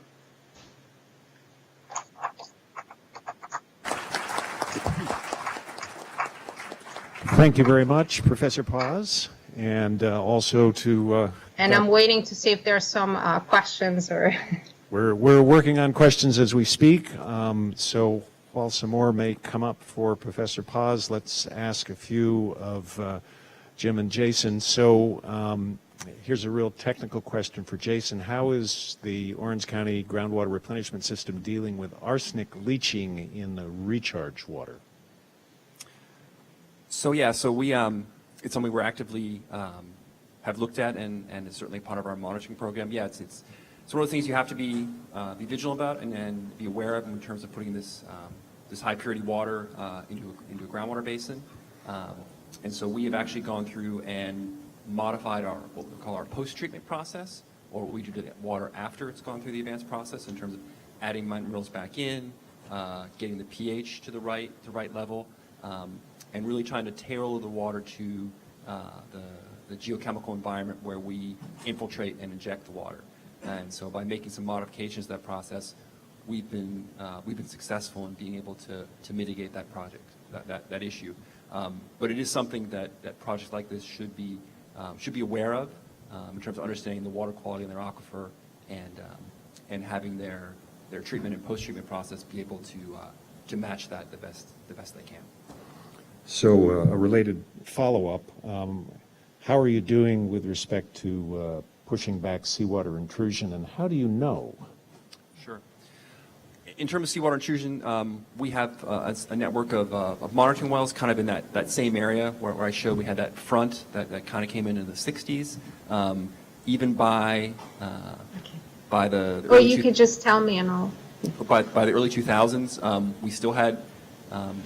Thank you very much, Professor Paz, and also to... And I'm waiting to see if there are some questions or... We're working on questions as we speak, so while some more may come up for Professor Paz, let's ask a few of Jim and Jason. So here's a real technical question for Jason. How is the Orange County groundwater replenishment system dealing with arsenic leaching in the recharge water? So we it's something we're actively have looked at, and it's certainly part of our monitoring program. Yeah, it's one of the things you have to be vigilant about and be aware of in terms of putting this high purity water into a groundwater basin. And so we have actually gone through and modified what we call our post-treatment process, or what we do to the water after it's gone through the advanced process, in terms of adding minerals back in, getting the pH to the right level. And really trying to tailor the water to the geochemical environment where we infiltrate and inject the water. And so by making some modifications to that process, we've been successful in being able to mitigate that that issue. But it is something that projects like this should be aware of in terms of understanding the water quality in their aquifer and having their treatment and post-treatment process be able to match that the best they can. So a related follow-up, how are you doing with respect to pushing back seawater intrusion, and how do you know? Sure. In terms of seawater intrusion, we have a network of monitoring wells kind of in that same area where I showed we had that front that kind of came in the 60s. Even by the Or you could just tell me and I'll... By the early 2000s, we still had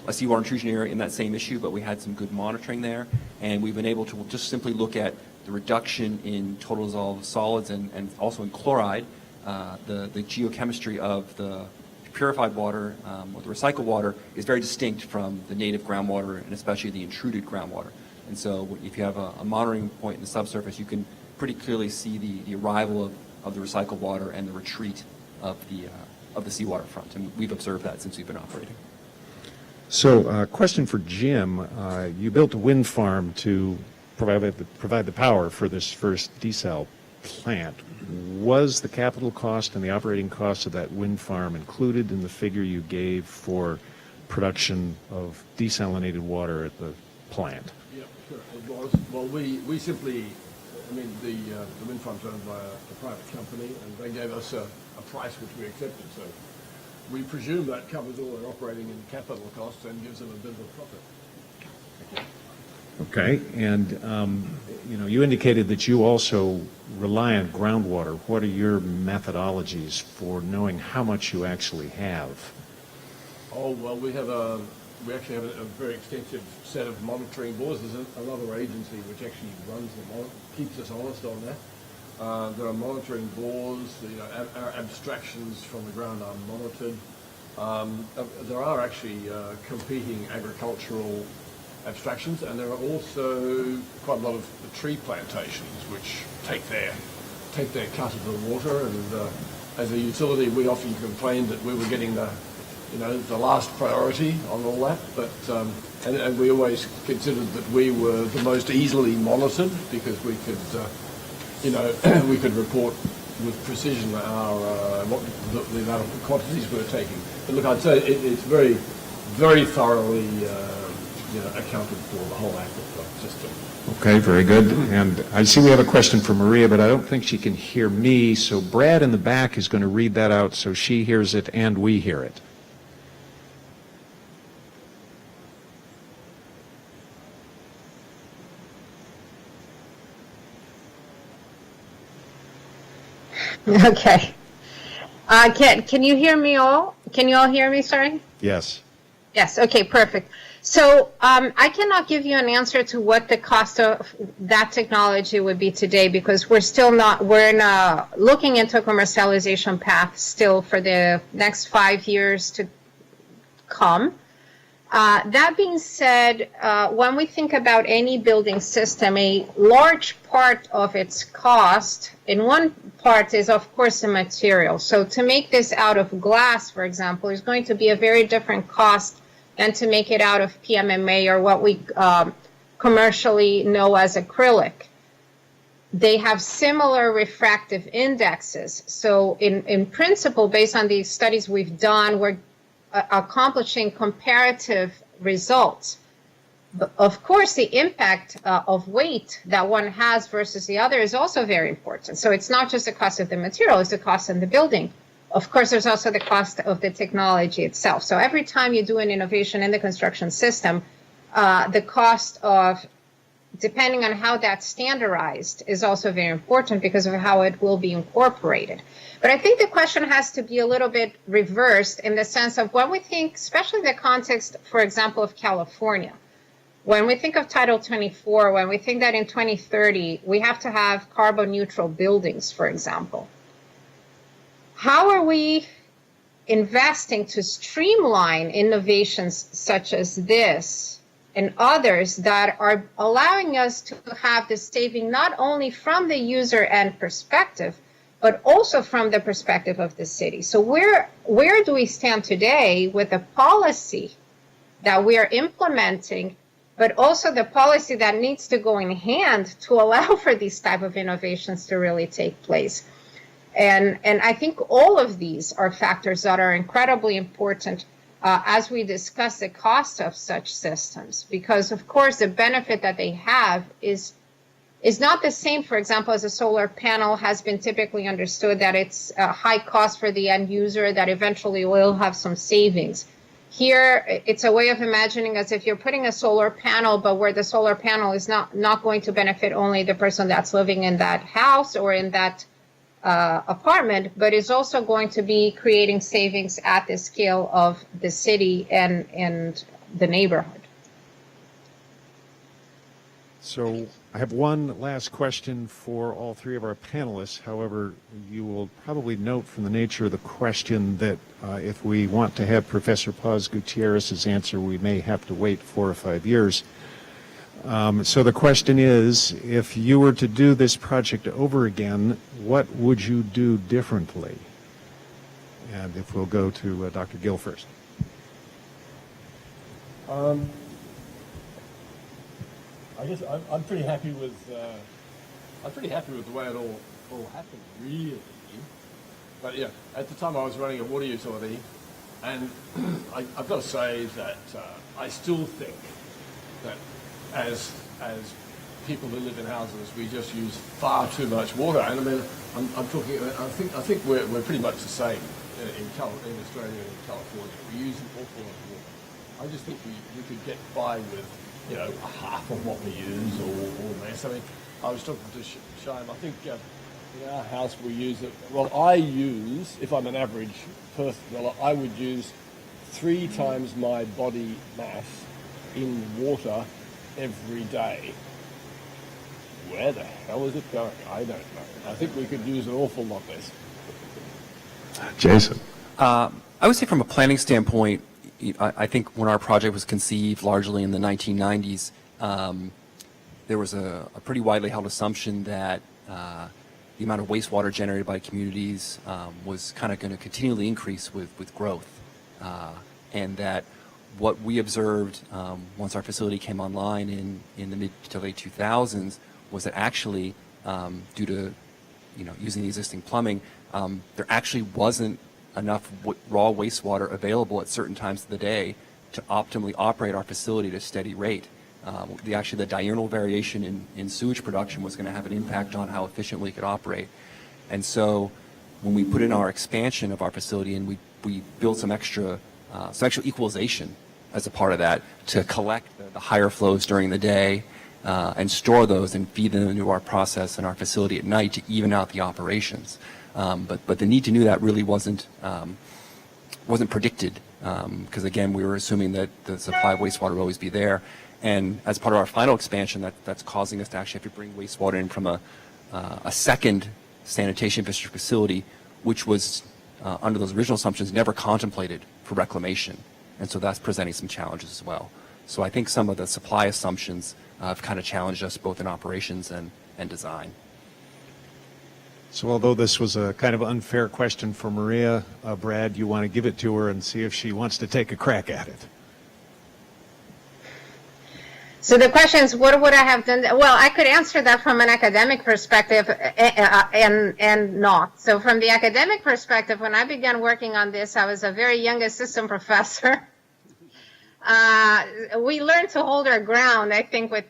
a seawater intrusion area in that same issue, but we had some good monitoring there, and we've been able to just simply look at the reduction in total dissolved solids and also in chloride. The geochemistry of the purified water or the recycled water is very distinct from the native groundwater, and especially the intruded groundwater. And so if you have a monitoring point in the subsurface, you can pretty clearly see the arrival of the recycled water and the retreat of the seawater front, and we've observed that since we've been operating. So, question for Jim. You built a wind farm to provide the power for this first desal plant. Was the capital cost and the operating cost of that wind farm included in the figure you gave for production of desalinated water at the plant? Yeah, sure. It was. Well, we simply, the wind farm's owned by a private company, and they gave us a price which we accepted. So we presume that covers all their operating and capital costs and gives them a bit of a profit. Okay, and you indicated that you also rely on groundwater. What are your methodologies for knowing how much you actually have? Oh, well, we actually have a very extensive set of monitoring boards. There's another agency which actually runs them, keeps us honest on that. There are monitoring boards. Our abstractions from the ground are monitored. There are actually competing agricultural abstractions, and there are also quite a lot of tree plantations which take their cut of the water. And as a utility, we often complained that we were getting the last priority on all that, but and we always considered that we were the most easily monitored because we could, we could report with precision our the amount of quantities we were taking. But look, I'd say it's very, very thoroughly accounted for, the whole aquifer system. Okay, very good. And I see we have a question for Maria, but I don't think she can hear me, so Brad in the back is going to read that out so she hears it and we hear it. Okay. Can you hear me all? Can you all hear me, sorry? Yes. Yes, okay, perfect. So I cannot give you an answer to what the cost of that technology would be today because we're looking into a commercialization path still for the next 5 years to come. That being said, when we think about any building system, a large part of its cost, in one part is of course the material. So to make this out of glass, for example, is going to be a very different cost than to make it out of PMMA or what we commercially know as acrylic. They have similar refractive indexes. So in principle, based on the studies we've done, we're accomplishing comparative results. But of course, the impact of weight that one has versus the other is also very important. So it's not just the cost of the material, it's the cost of the building. Of course, there's also the cost of the technology itself. So every time you do an innovation in the construction system, the cost of, depending on how that's standardized, is also very important because of how it will be incorporated. But I think the question has to be a little bit reversed in the sense of when we think, especially in the context, for example, of California, when we think of Title 24, when we think that in 2030, we have to have carbon neutral buildings, for example, how are we investing to streamline innovations such as this and others that are allowing us to have the saving not only from the user end perspective, but also from the perspective of the city? So where do we stand today with a policy that we are implementing, but also the policy that needs to go in hand to allow for these type of innovations to really take place? And I think all of these are factors that are incredibly important as we discuss the cost of such systems, because of course the benefit that they have is not the same, for example, as a solar panel has been typically understood, that it's a high cost for the end user that eventually will have some savings. Here, it's a way of imagining as if you're putting a solar panel, but where the solar panel is not going to benefit only the person that's living in that house or in that apartment, but is also going to be creating savings at the scale of the city and the neighborhood. So I have one last question for all three of our panelists. However, you will probably note from the nature of the question that if we want to have Professor Paz Gutierrez's answer, we may have to wait 4 or 5 years. So the question is, if you were to do this project over again, what would you do differently? And if we'll go to Dr. Gill first. I guess I'm pretty happy with the way it all happened, really. But yeah, at the time I was running a water utility, and I've got to say that I still think that as people who live in houses, we just use far too much water. And I mean, I'm talking. I think we're pretty much the same in Australia and in California. We use an awful lot of water. I just think we could get by with half of what we use or less. I mean, I was talking to Shaim. I think in our house we use it. Well, I use, if I'm an average person, I would use 3 times my body mass in water every day. Where the hell is it going? I don't know. I think we could use an awful lot less. Jason. I would say from a planning standpoint, I think when our project was conceived largely in the 1990s, there was a pretty widely held assumption that the amount of wastewater generated by communities was kind of going to continually increase with growth, and that what we observed once our facility came online in the mid to late 2000s was that actually, due to using the existing plumbing, there actually wasn't enough raw wastewater available at certain times of the day to optimally operate our facility at a steady rate. The diurnal variation in sewage production was going to have an impact on how efficiently we could operate. And so when we put in our expansion of our facility and we built some extra equalization as a part of that to collect the higher flows during the day and store those and feed them into our process and our facility at night to even out the operations. But the need to do that really wasn't predicted because, again, we were assuming that the supply of wastewater would always be there. And as part of our final expansion, that's causing us to actually have to bring wastewater in from a second sanitation infrastructure facility, which was, under those original assumptions, never contemplated for reclamation. And so that's presenting some challenges as well. So I think some of the supply assumptions have kind of challenged us both in operations and design. So although this was a kind of unfair question for Maria, Brad, you want to give it to her and see if she wants to take a crack at it. So the question is, what would I have done? Well, I could answer that from an academic perspective and not. So from the academic perspective, when I began working on this, I was a very young assistant professor. We learned to hold our ground, I think, with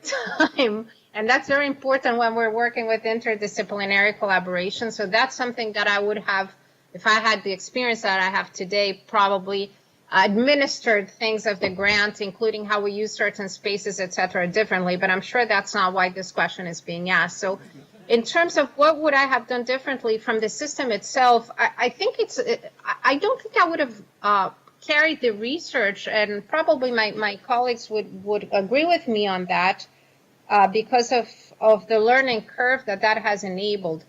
time. And that's very important when we're working with interdisciplinary collaboration. So that's something that I would have, if I had the experience that I have today, probably administered things of the grant, including how we use certain spaces, et cetera, differently. But I'm sure that's not why this question is being asked. So in terms of what would I have done differently from the system itself, I think I don't think I would have carried the research, and probably my colleagues would agree with me on that because of the learning curve that has enabled.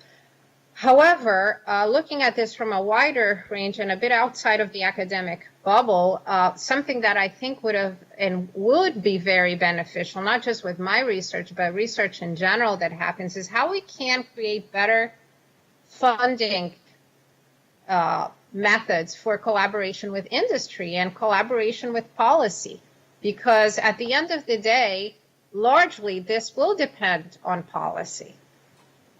However, looking at this from a wider range and a bit outside of the academic bubble, something that I think would have and would be very beneficial, not just with my research, but research in general that happens, is how we can create better funding methods for collaboration with industry and collaboration with policy. Because at the end of the day, largely this will depend on policy.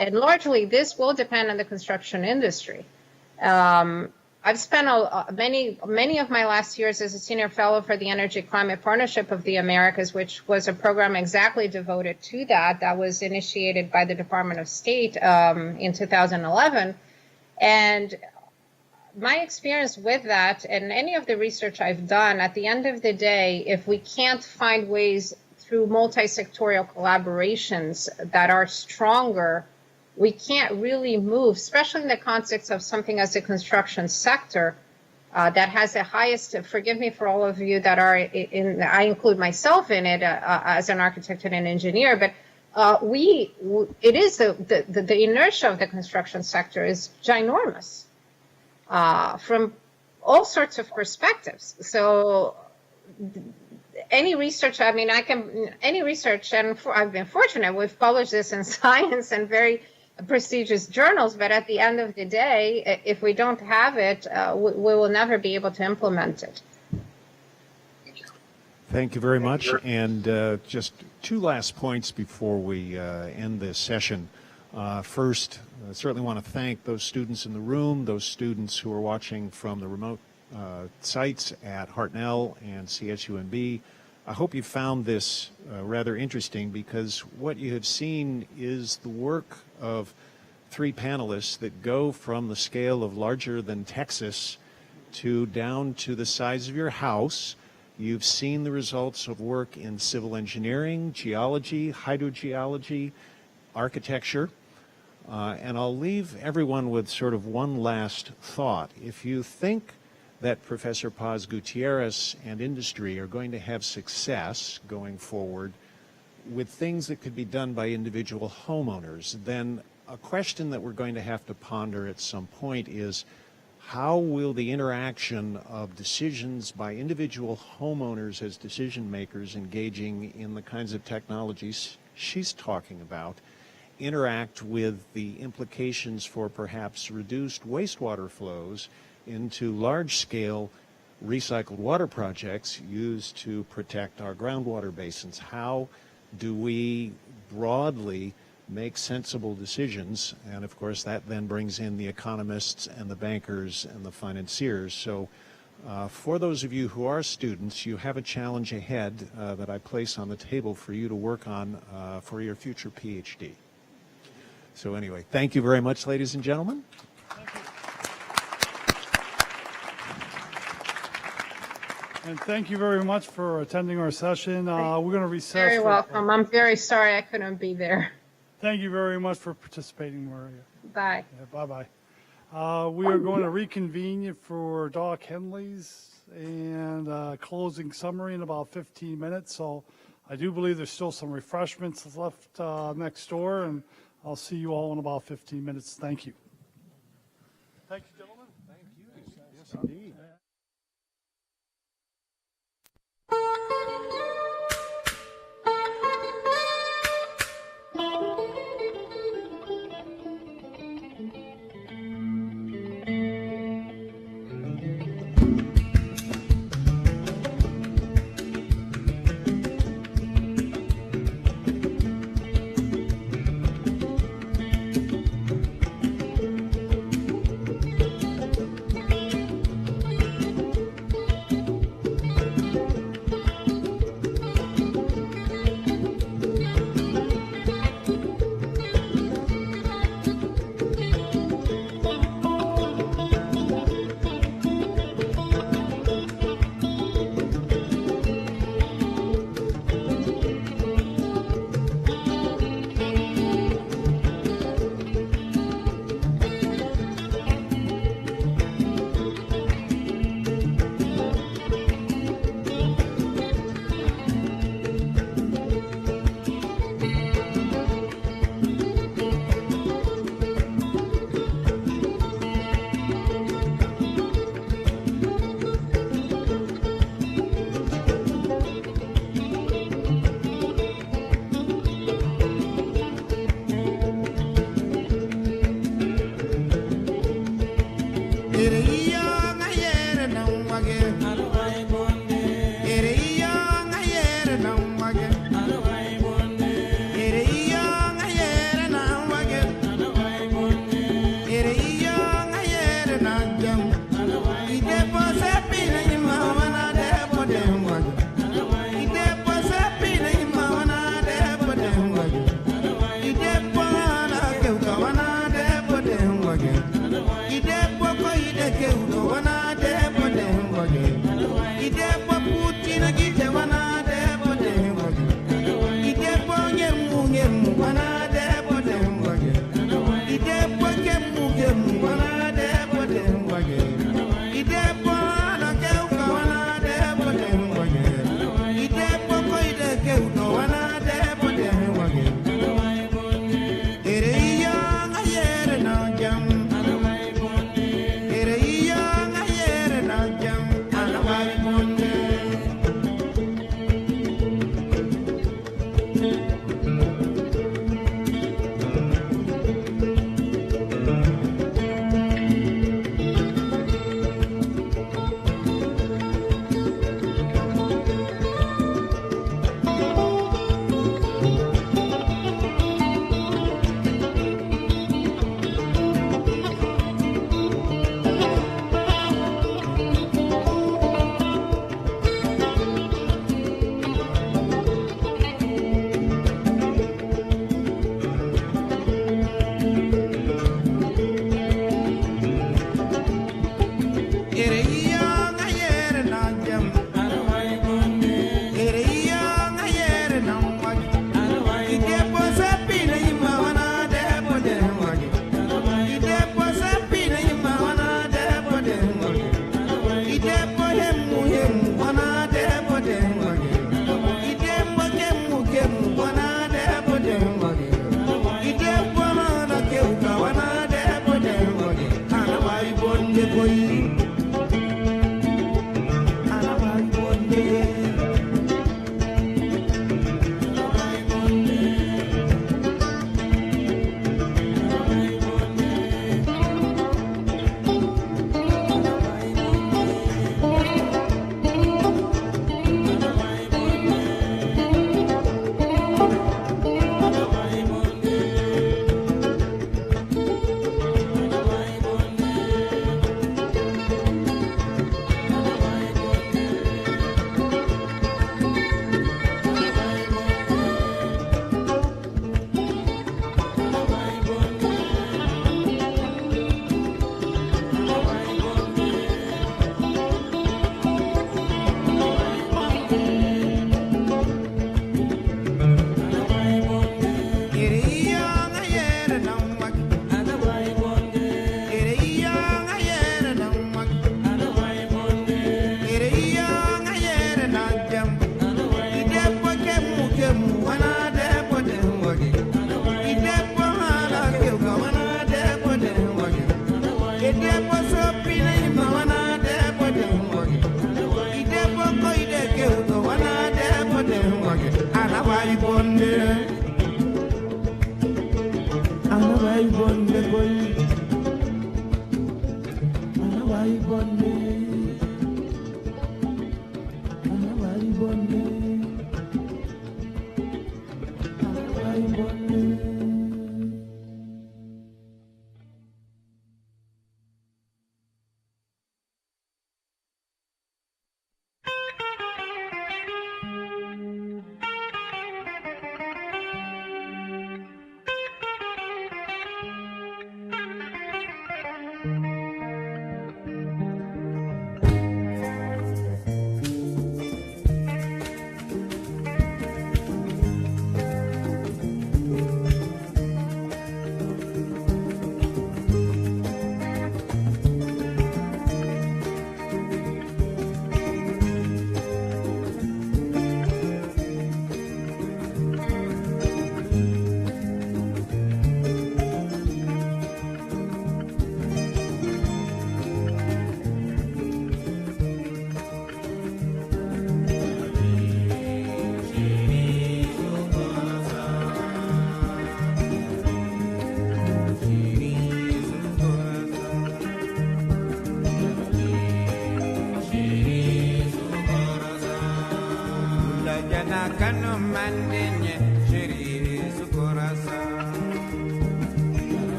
And largely, this will depend on the construction industry. I've spent many of my last years as a senior fellow for the Energy Climate Partnership of the Americas, which was a program exactly devoted to that. That was initiated by the Department of State in 2011. And my experience with that and any of the research I've done, at the end of the day, if we can't find ways through multi-sectorial collaborations that are stronger, we can't really move, especially in the context of something as the construction sector that has the highest, forgive me for all of you that are I include myself in it as an architect and an engineer, but it is the inertia of the construction sector is ginormous from all sorts of perspectives. So any research, any research, and I've been fortunate, we've published this in Science and very prestigious journals, but at the end of the day, if we don't have it, we will never be able to implement it. Thank you very much. And just two last points before we end this session. First, I certainly want to thank those students in the room, those students who are watching from the remote sites at Hartnell and CSUMB. I hope you found this rather interesting, because what you have seen is the work of three panelists that go from the scale of larger than Texas to down to the size of your house. You've seen the results of work in civil engineering, geology, hydrogeology, architecture. And I'll leave everyone with sort of one last thought. If you think that Professor Paz Gutierrez and industry are going to have success going forward with things that could be done by individual homeowners, then a question that we're going to have to ponder at some point is, how will the interaction of decisions by individual homeowners as decision makers engaging in the kinds of technologies she's talking about interact with the implications for perhaps reduced wastewater flows into large-scale recycled water projects used to protect our groundwater basins? How do we broadly make sensible decisions? And of course, that then brings in the economists and the bankers and the financiers. So for those of you who are students, you have a challenge ahead that I place on the table for you to work on for your future PhD. So anyway, thank you very much, ladies and gentlemen. And thank you very much for attending our session. We're going to recess. Very welcome. I'm very sorry I couldn't be there. Thank you very much for participating, Maria. Bye. Yeah, bye-bye. We are going to reconvene for Doc Henley's and closing summary in about 15 minutes. So I do believe there's still some refreshments left next door, and I'll see you all in about 15 minutes. Thank you. Thank you, gentlemen. Thank you. Yes, indeed.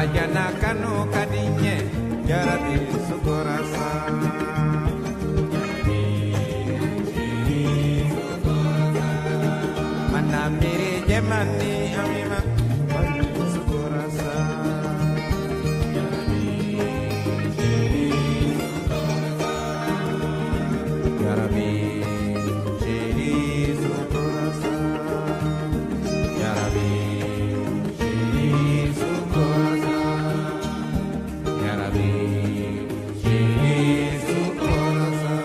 Ajana kanu kadinye Yarabi sukorasa Mana miri jemani amima sukorasa Yarabi Shiri sukorasa Yarabi Shiri sukorasa Yarabi Shiri sukorasa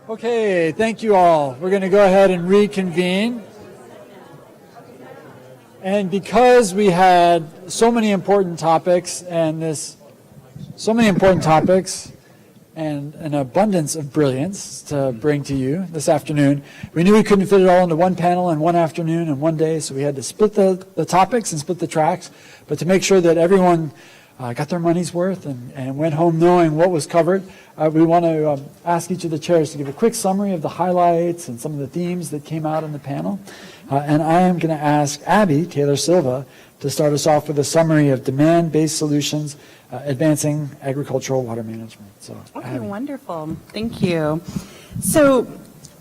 Okay, thank you all. We're going to go ahead and reconvene. And because we had so many important topics and an abundance of brilliance to bring to you this afternoon, we knew we couldn't fit it all into one panel and one afternoon and one day, so we had to split the topics and split the tracks. But to make sure that everyone got their money's worth and went home knowing what was covered, we want to ask each of the chairs to give a quick summary of the highlights and some of the themes that came out in the panel. And I am going to ask Abby Taylor Silva to start us off with a summary of demand-based solutions advancing agricultural water management. So, Okay, Abby. wonderful. Thank you. So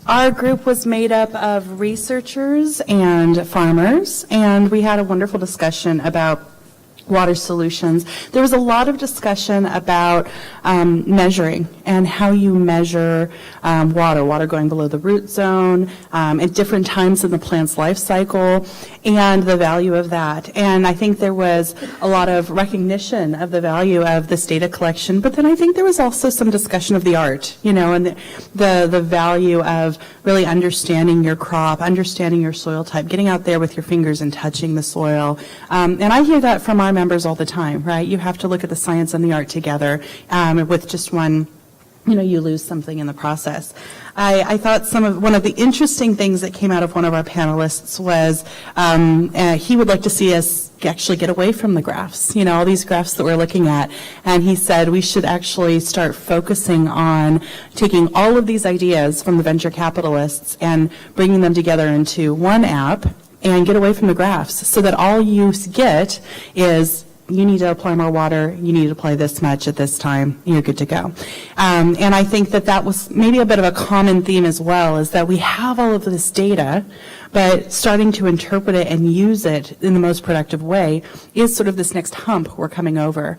our group was made up of researchers and farmers, and we had a wonderful discussion about water solutions. There was a lot of discussion about measuring and how you measure water going below the root zone at different times in the plant's life cycle and the value of that. And I think there was a lot of recognition of the value of this data collection, but then I think there was also some discussion of the art, and the value of really understanding your crop, understanding your soil type, getting out there with your fingers and touching the soil. And I hear that from our members all the time, right? You have to look at the science and the art together. With just one, you lose something in the process. I thought one of the interesting things that came out of one of our panelists was he would like to see us actually get away from the graphs, all these graphs that we're looking at. And he said we should actually start focusing on taking all of these ideas from the venture capitalists and bringing them together into one app and get away from the graphs so that all you get is you need to apply more water, you need to apply this much at this time, you're good to go. And I think that was maybe a bit of a common theme as well, is that we have all of this data, but starting to interpret it and use it in the most productive way is sort of this next hump we're coming over.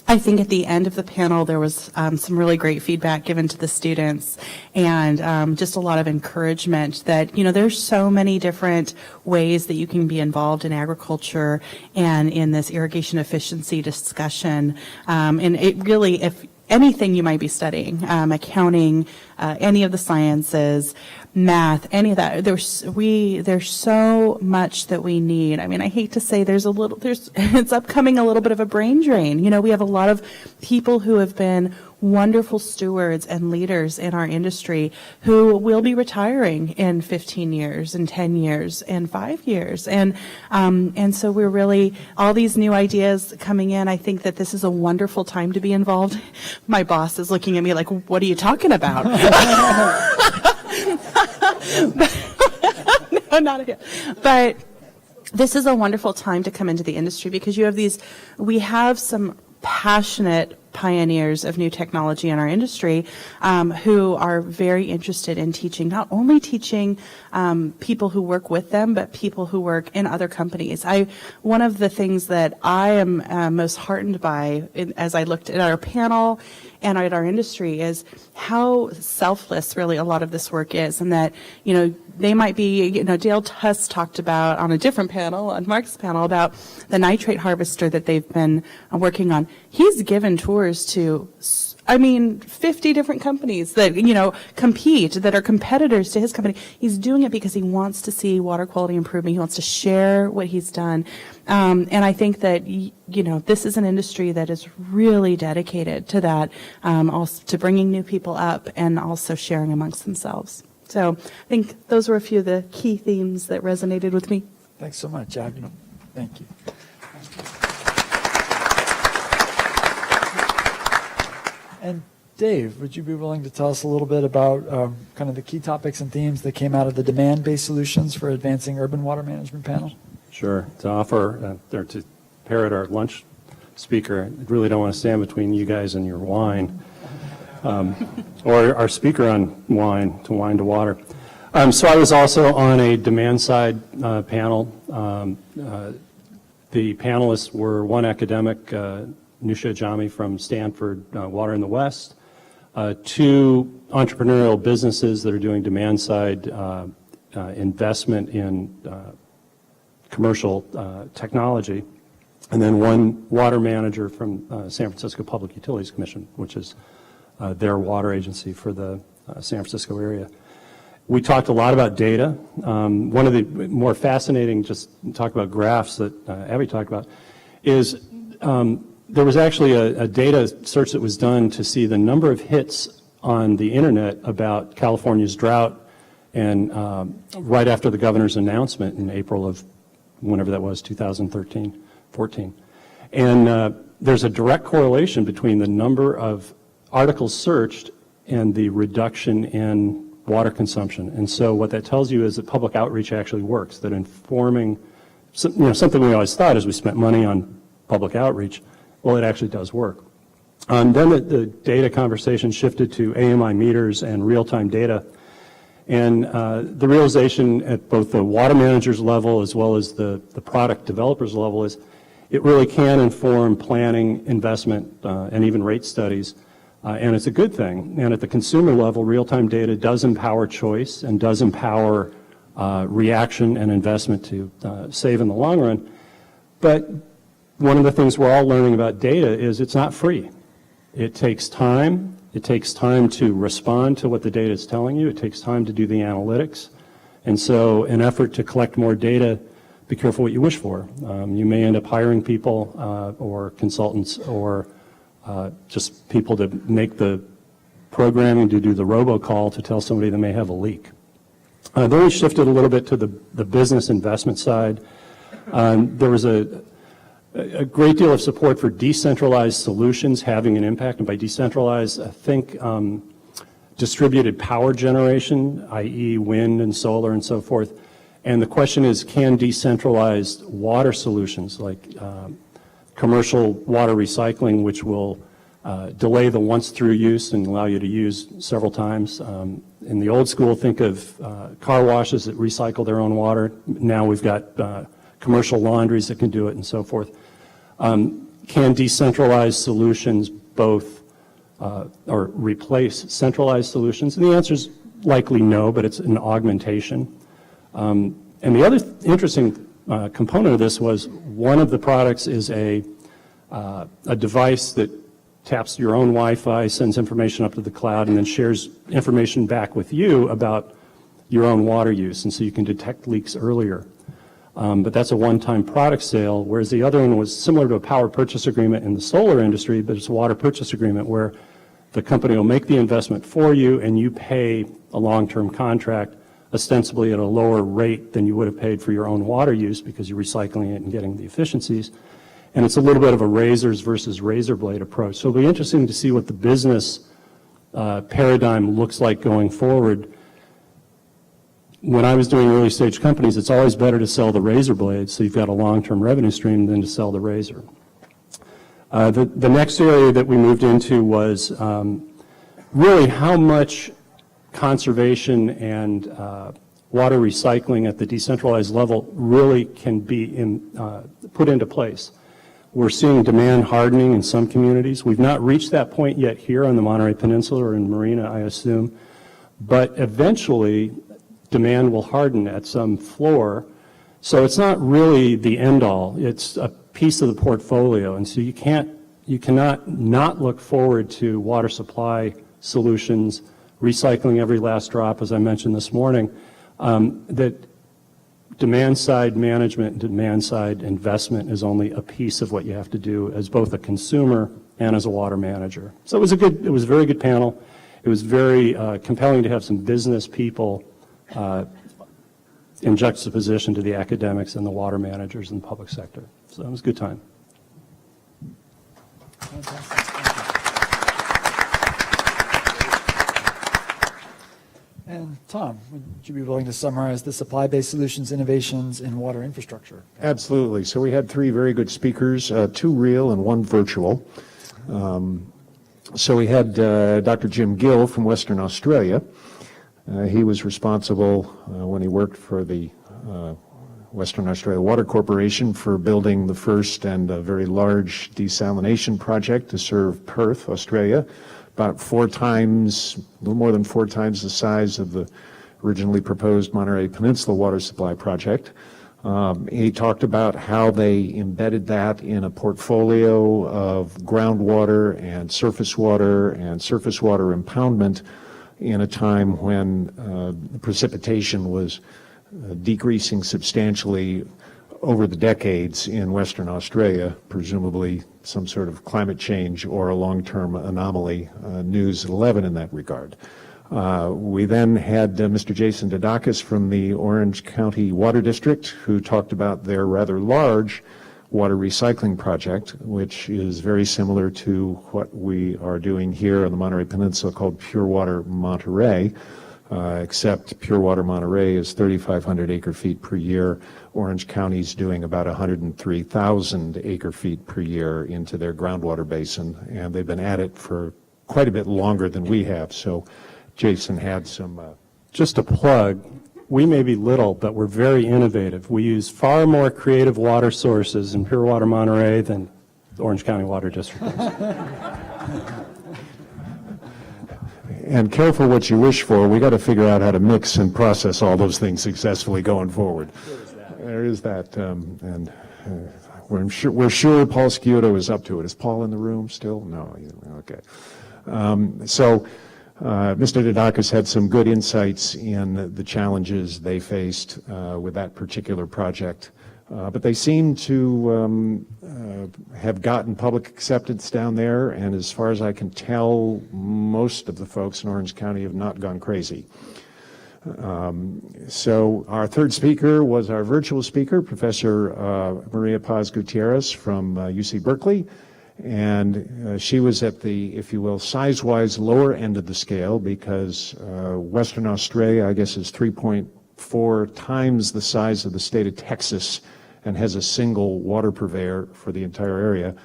I think at the end of the panel, there was some really great feedback given to the students and just a lot of encouragement that, there's so many different ways that you can be involved in agriculture and in this irrigation efficiency discussion. And it really, if anything you might be studying, accounting, any of the sciences, math, any of that. There's so much that we need. I mean, I hate to say it's upcoming a little bit of a brain drain. We have a lot of people who have been wonderful stewards and leaders in our industry who will be retiring in 15 years and 10 years and 5 years. And so we're really, all these new ideas coming in, I think that this is a wonderful time to be involved. My boss is looking at me like, what are you talking about? No, not here. But this is a wonderful time to come into the industry because we have some passionate pioneers of new technology in our industry who are very interested in teaching, not only teaching people who work with them, but people who work in other companies. One of the things that I am most heartened by as I looked at our panel and at our industry is how selfless really a lot of this work is, and that, they might be, Dale Tuss talked about on a different panel, on Mark's panel, about the nitrate harvester that they've been working on. He's given tours to 50 different companies that, compete, that are competitors to his company. He's doing it because he wants to see water quality improvement. He wants to share what he's done. And I think that, this is an industry that is really dedicated to that, also to bringing new people up and also sharing amongst themselves. So I think those were a few of the key themes that resonated with me. Thanks so much, Abby. Thank you. And Dave, would you be willing to tell us a little bit about kind of the key topics and themes that came out of the demand-based solutions for advancing urban water management panel? Sure. To offer, or to parrot our lunch speaker, I really don't want to stand between you guys and your wine, or our speaker on wine to water. So I was also on a demand side panel. The panelists were one academic, Nusha Jami from Stanford Water in the West, two entrepreneurial businesses that are doing demand side investment in commercial technology, and then one water manager from San Francisco Public Utilities Commission, which is their water agency for the San Francisco area. We talked a lot about data. One of the more fascinating, just talk about graphs that Abby talked about, is there was actually a data search that was done to see the number of hits on the internet about California's drought, and right after the governor's announcement in April of whenever that was, 2013, 14. And there's a direct correlation between the number of articles searched and the reduction in water consumption. And so what that tells you is that public outreach actually works, that informing, something we always thought is we spent money on public outreach. Well, it actually does work. Then the data conversation shifted to AMI meters and real-time data. And the realization at both the water manager's level as well as the product developer's level is it really can inform planning, investment, and even rate studies. And it's a good thing. And at the consumer level, real-time data does empower choice and does empower reaction and investment to save in the long run. But one of the things we're all learning about data is it's not free. It takes time. It takes time to respond to what the data is telling you. It takes time to do the analytics. And so an effort to collect more data, be careful what you wish for. You may end up hiring people or consultants or just people to make the programming, to do the robocall to tell somebody they may have a leak. Then we shifted a little bit to the business investment side. There was a great deal of support for decentralized solutions having an impact. And by decentralized, I think distributed power generation, i.e. wind and solar and so forth. And the question is, can decentralized water solutions like commercial water recycling, which will delay the once-through use and allow you to use several times. In the old school, think of car washes that recycle their own water. Now we've got commercial laundries that can do it and so forth. Can decentralized solutions both or replace centralized solutions? And the answer is likely no, but it's an augmentation. And the other interesting component of this was one of the products is a device that taps your own Wi-Fi, sends information up to the cloud, and then shares information back with you about your own water use, and so you can detect leaks earlier. But that's a one-time product sale, whereas the other one was similar to a power purchase agreement in the solar industry, but it's a water purchase agreement where the company will make the investment for you and you pay a long-term contract, ostensibly at a lower rate than you would have paid for your own water use because you're recycling it and getting the efficiencies. And it's a little bit of a razors versus razor blade approach. So it'll be interesting to see what the business paradigm looks like going forward. When I was doing early stage companies, it's always better to sell the razor blade so you've got a long-term revenue stream than to sell the razor. The next area that we moved into was really how much conservation and water recycling at the decentralized level really can be put into place. We're seeing demand hardening in some communities. We've not reached that point yet here on the Monterey Peninsula or in Marina, I assume, but eventually demand will harden at some floor. So it's not really the end all. It's a piece of the portfolio. And so you cannot not look forward to water supply solutions, recycling every last drop, as I mentioned this morning, that demand-side management and demand-side investment is only a piece of what you have to do as both a consumer and as a water manager. So it was a very good panel. It was very compelling to have some business people in juxtaposition to the academics and the water managers in the public sector. So it was a good time. And Tom, would you be willing to summarize the supply-based solutions innovations in water infrastructure? Absolutely. So we had three very good speakers, two real and one virtual. So we had Dr. Jim Gill from Western Australia. He was responsible when he worked for the Western Australia Water Corporation for building the first and very large desalination project to serve Perth, Australia. About a little more than four times the size of the originally proposed Monterey Peninsula water supply project. He talked about how they embedded that in a portfolio of groundwater and surface water impoundment in a time when the precipitation was decreasing substantially over the decades in Western Australia, presumably some sort of climate change or a long-term anomaly, News 11 in that regard. We then had Mr. Jason Dodakis from the Orange County Water District, who talked about their rather large water recycling project, which is very similar to what we are doing here on the Monterey Peninsula called Pure Water Monterey, except Pure Water Monterey is 3,500 acre-feet per year. Orange County's doing about 103,000 acre-feet per year into their groundwater basin, and they've been at it for quite a bit longer than we have. So Jason had some... Just a plug, we may be little, but we're very innovative. We use far more creative water sources in Pure Water Monterey than the Orange County Water District does. And careful what you wish for. We got to figure out how to mix and process all those things successfully going forward. There is that, and we're sure Paul Sciutto is up to it. Is Paul in the room still? No. Okay. Mr. Dodakis had some good insights in the challenges they faced with that particular project, but they seem to have gotten public acceptance down there, and as far as I can tell, most of the folks in Orange County have not gone crazy. So our third speaker was our virtual speaker, Professor Maria Paz Gutierrez from UC Berkeley. And she was at the, if you will, size-wise lower end of the scale because Western Australia, I guess, is 3.4 times the size of the state of Texas and has a single water purveyor for the entire area.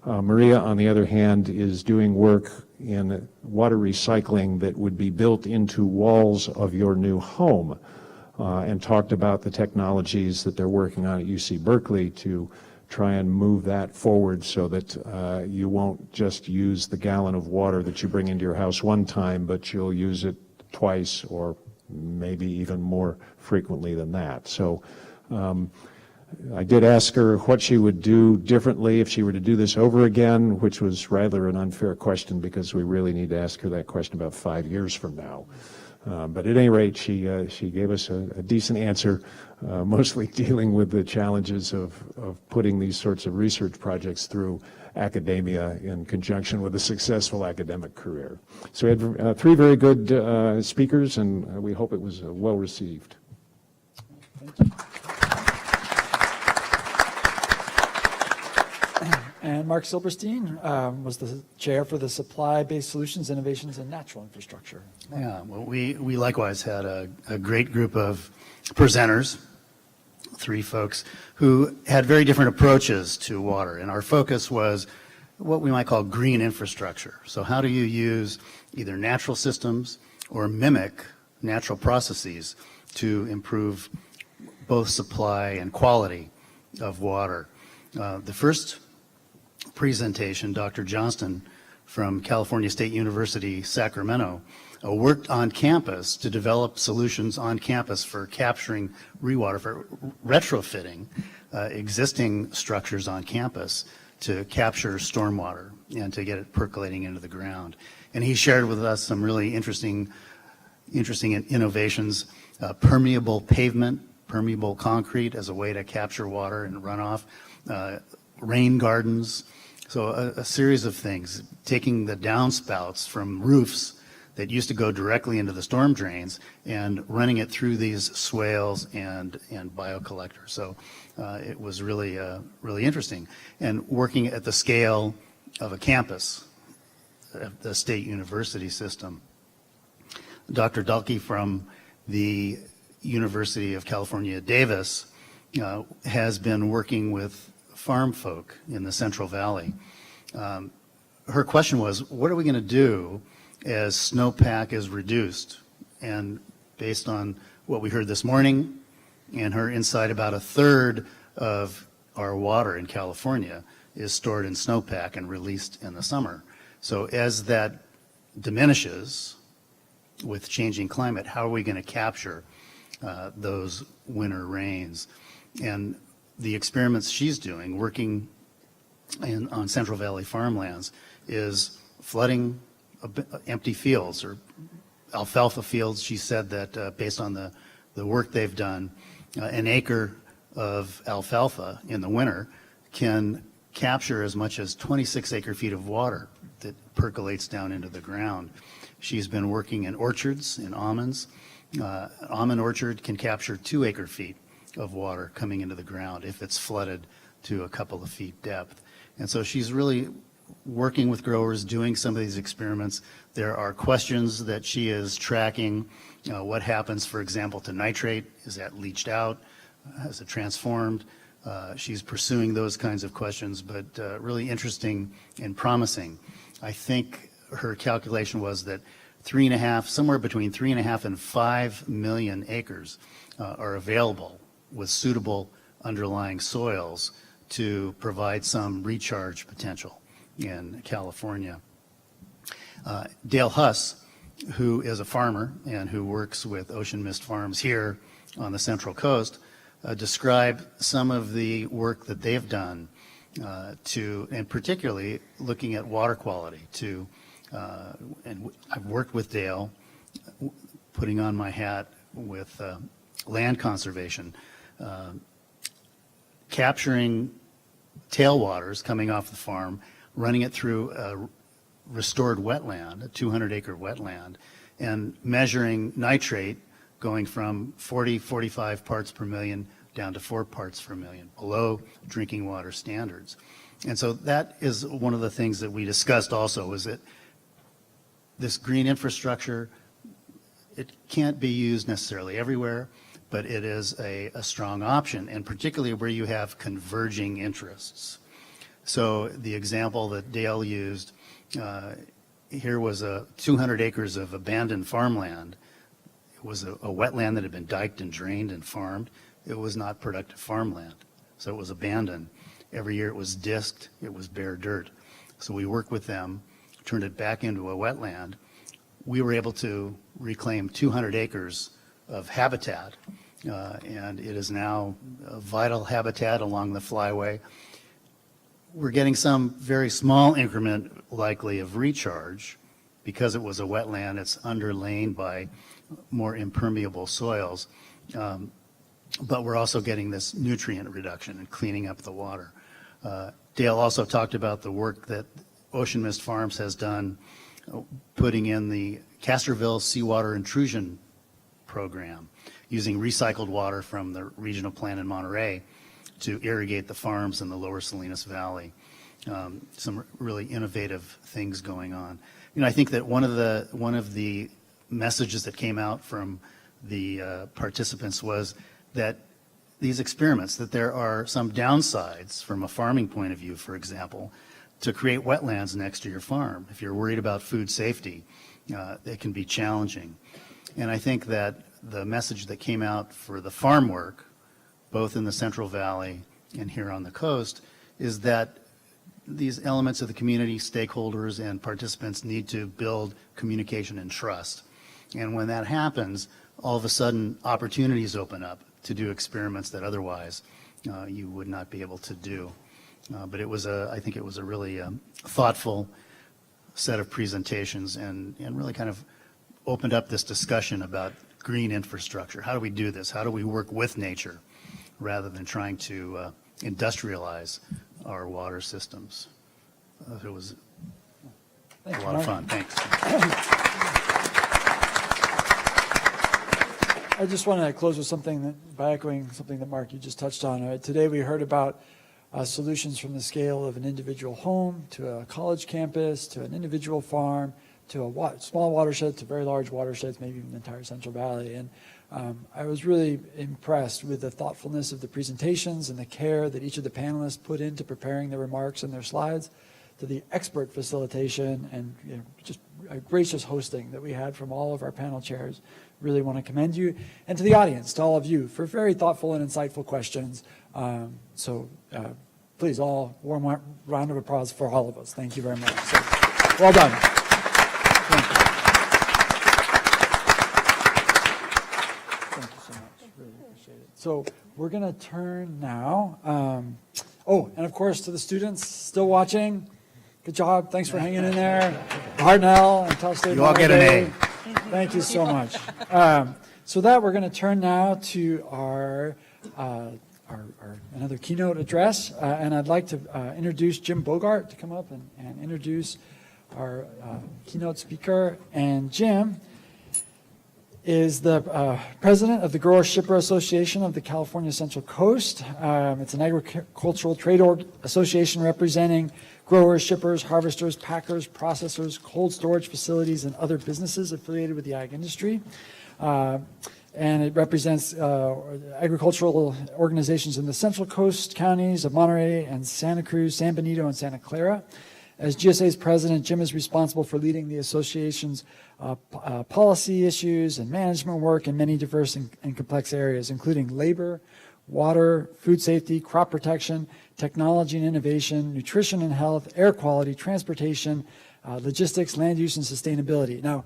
Maria, on the other hand, is doing work in water recycling that would be built into walls of your new home, and talked about the technologies that they're working on at UC Berkeley to try and move that forward so that you won't just use the gallon of water that you bring into your house one time, but you'll use it twice or maybe even more frequently than that. So I did ask her what she would do differently if she were to do this over again, which was rather an unfair question because we really need to ask her that question about 5 years from now. But at any rate, she gave us a decent answer, mostly dealing with the challenges of putting these sorts of research projects through academia in conjunction with a successful academic career. So we had three very good speakers, and we hope it was well received. Thank you. And Mark Silberstein was the chair for the Supply-Based Solutions, Innovations, and Natural Infrastructure. Yeah, well, we likewise had a great group of presenters, three folks, who had very different approaches to water. And our focus was what we might call green infrastructure. So how do you use either natural systems or mimic natural processes to improve both supply and quality of water? The first presentation, Dr. Johnston from California State University, Sacramento, worked on campus to develop solutions on campus for capturing rewater, for retrofitting existing structures on campus to capture stormwater and to get it percolating into the ground. And he shared with us some really interesting innovations, permeable pavement, permeable concrete as a way to capture water and runoff, rain gardens. So a series of things, taking the downspouts from roofs that used to go directly into the storm drains and running it through these swales and biocollectors. So it was really, really interesting. And working at the scale of a campus, the state university system. Dr. Dalkey from the University of California, Davis, has been working with farm folk in the Central Valley. Her question was, what are we going to do as snowpack is reduced? And based on what we heard this morning and her insight, about a third of our water in California is stored in snowpack and released in the summer. So as that diminishes with changing climate, how are we going to capture those winter rains? And the experiments she's doing, working on Central Valley farmlands, is flooding empty fields or alfalfa fields. She said that based on the work they've done, an acre of alfalfa in the winter can capture as much as 26 acre-feet of water that percolates down into the ground. She's been working in orchards, in almonds. An almond orchard can capture 2 acre-feet of water coming into the ground if it's flooded to a couple of feet depth. And so she's really working with growers, doing some of these experiments. There are questions that she is tracking. What happens, for example, to nitrate? Is that leached out? Has it transformed? She's pursuing those kinds of questions, but really interesting and promising. I think her calculation was that somewhere between 3.5 and 5 million acres are available with suitable underlying soils to provide some recharge potential in California. Dale Huss, who is a farmer and who works with Ocean Mist Farms here on the Central Coast, described some of the work that they've done and particularly looking at water quality and I've worked with Dale, putting on my hat with land conservation, capturing tailwaters coming off the farm, running it through a restored wetland, a 200-acre wetland, and measuring nitrate going from 45 parts per million down to 4 parts per million, below drinking water standards. And so that is one of the things that we discussed also, is that this green infrastructure, it can't be used necessarily everywhere, but it is a strong option, and particularly where you have converging interests. So the example that Dale used, here was 200 acres of abandoned farmland. It was a wetland that had been diked and drained and farmed. It was not productive farmland, so it was abandoned. Every year it was disked, it was bare dirt. So we worked with them, turned it back into a wetland. We were able to reclaim 200 acres of habitat, and it is now a vital habitat along the flyway. We're getting some very small increment likely of recharge because it was a wetland. It's underlain by more impermeable soils. But we're also getting this nutrient reduction and cleaning up the water. Dale also talked about the work that Ocean Mist Farms has done putting in the Castroville Seawater Intrusion Program, using recycled water from the regional plant in Monterey to irrigate the farms in the lower Salinas Valley. Some really innovative things going on. You know, I think that one of the messages that came out from the participants was that these experiments, that there are some downsides from a farming point of view, for example, to create wetlands next to your farm. If you're worried about food safety, it can be challenging. And I think that the message that came out for the farm work, both in the Central Valley and here on the coast, is that these elements of the community, stakeholders and participants, need to build communication and trust. And when that happens, all of a sudden opportunities open up to do experiments that otherwise you would not be able to do. But it was I think it was a really thoughtful set of presentations and really kind of opened up this discussion about green infrastructure. How do we do this? How do we work with nature rather than trying to industrialize our water systems? It was a lot of fun. Thanks. I just want to close with by echoing something that Mark, you just touched on. Today we heard about solutions from the scale of an individual home to a college campus to an individual farm to a small watershed to very large watersheds, maybe even the entire Central Valley. And I was really impressed with the thoughtfulness of the presentations and the care that each of the panelists put into preparing their remarks and their slides, to the expert facilitation and just a gracious hosting that we had from all of our panel chairs. Really want to commend you, and to the audience, to all of you, for very thoughtful and insightful questions. Please, all warm round of applause for all of us. Thank you very much. So, well done. Thank you so much. Really appreciate it. So we're going to turn now. And of course, to the students still watching, good job. Thanks for hanging in there. Hartnell and Cal State. You all get an A. Thank you so much. So that we're going to turn now to our another keynote address, and I'd like to introduce Jim Bogart to come up and introduce our keynote speaker. And Jim is the president of the Grower Shipper Association of the California Central Coast. It's an agricultural trade association representing growers, shippers, harvesters, packers, processors, cold storage facilities, and other businesses affiliated with the ag industry. And it represents agricultural organizations in the Central Coast counties of Monterey and Santa Cruz, San Benito, and Santa Clara. As GSA's president, Jim is responsible for leading the association's policy issues and management work in many diverse and complex areas, including labor, water, food safety, crop protection, technology and innovation, nutrition and health, air quality, transportation, logistics, land use, and sustainability. Now,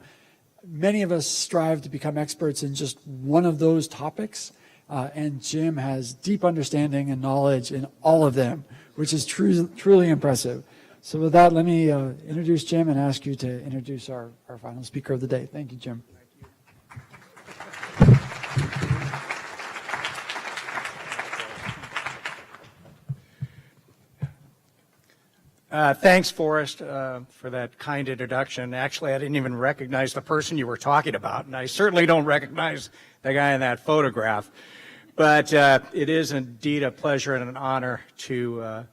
many of us strive to become experts in just one of those topics, and Jim has deep understanding and knowledge in all of them, which is truly impressive. So with that, let me introduce Jim and ask you to introduce our final speaker of the day. Thank you, Jim. Thanks, Forrest, for that kind introduction. Actually, I didn't even recognize the person you were talking about, and I certainly don't recognize the guy in that photograph. But it is indeed a pleasure and an honor to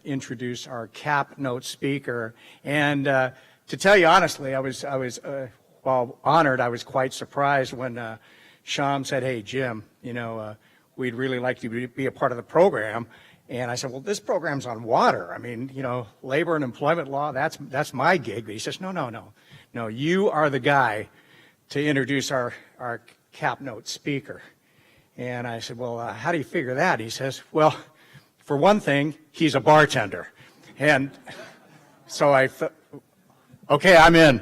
introduce our cap note speaker. And to tell you honestly, I was while honored, I was quite surprised when Sham said, "Hey, Jim, we'd really like you to be a part of the program." And I said, "Well, this program's on water. I mean, labor and employment law, that's my gig." But he says, No, you are the guy to introduce our cap note speaker. And I said, "Well, how do you figure that?" He says, "Well, for one thing, he's a bartender." And so I thought, okay, I'm in.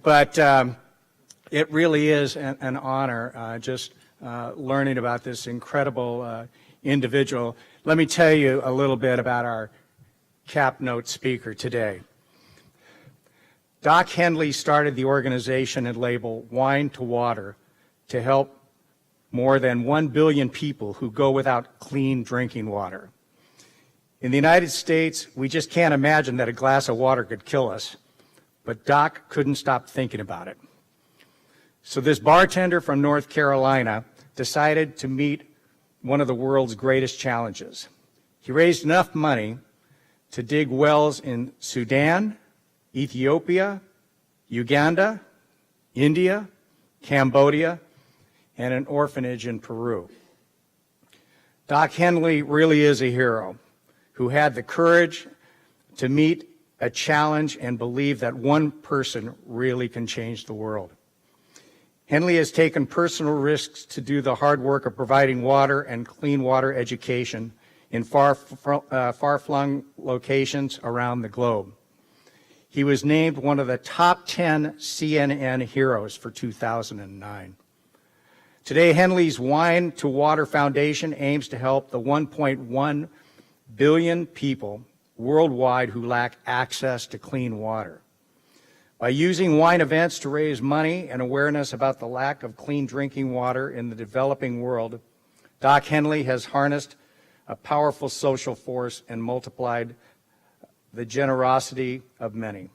But it really is an honor just learning about this incredible individual. Let me tell you a little bit about our cap note speaker today. Doc Henley started the organization and label Wine to Water to help more than 1 billion people who go without clean drinking water. In the United States, we just can't imagine that a glass of water could kill us, but Doc couldn't stop thinking about it. So this bartender from North Carolina decided to meet one of the world's greatest challenges. He raised enough money to dig wells in Sudan, Ethiopia, Uganda, India, Cambodia, and an orphanage in Peru. Doc Henley really is a hero who had the courage to meet a challenge and believe that one person really can change the world. Henley has taken personal risks to do the hard work of providing water and clean water education in far-flung locations around the globe. He was named one of the top 10 CNN heroes for 2009. Today, Henley's Wine to Water Foundation aims to help the 1.1 billion people worldwide who lack access to clean water. By using wine events to raise money and awareness about the lack of clean drinking water in the developing world, Doc Henley has harnessed a powerful social force and multiplied the generosity of many.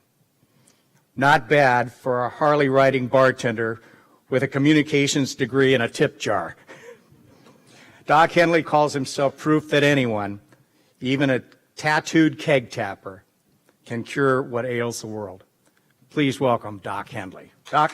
Not bad for a Harley-riding bartender with a communications degree and a tip jar. Doc Henley calls himself proof that anyone, even a tattooed keg tapper, can cure what ails the world. Please welcome Doc Henley. Doc.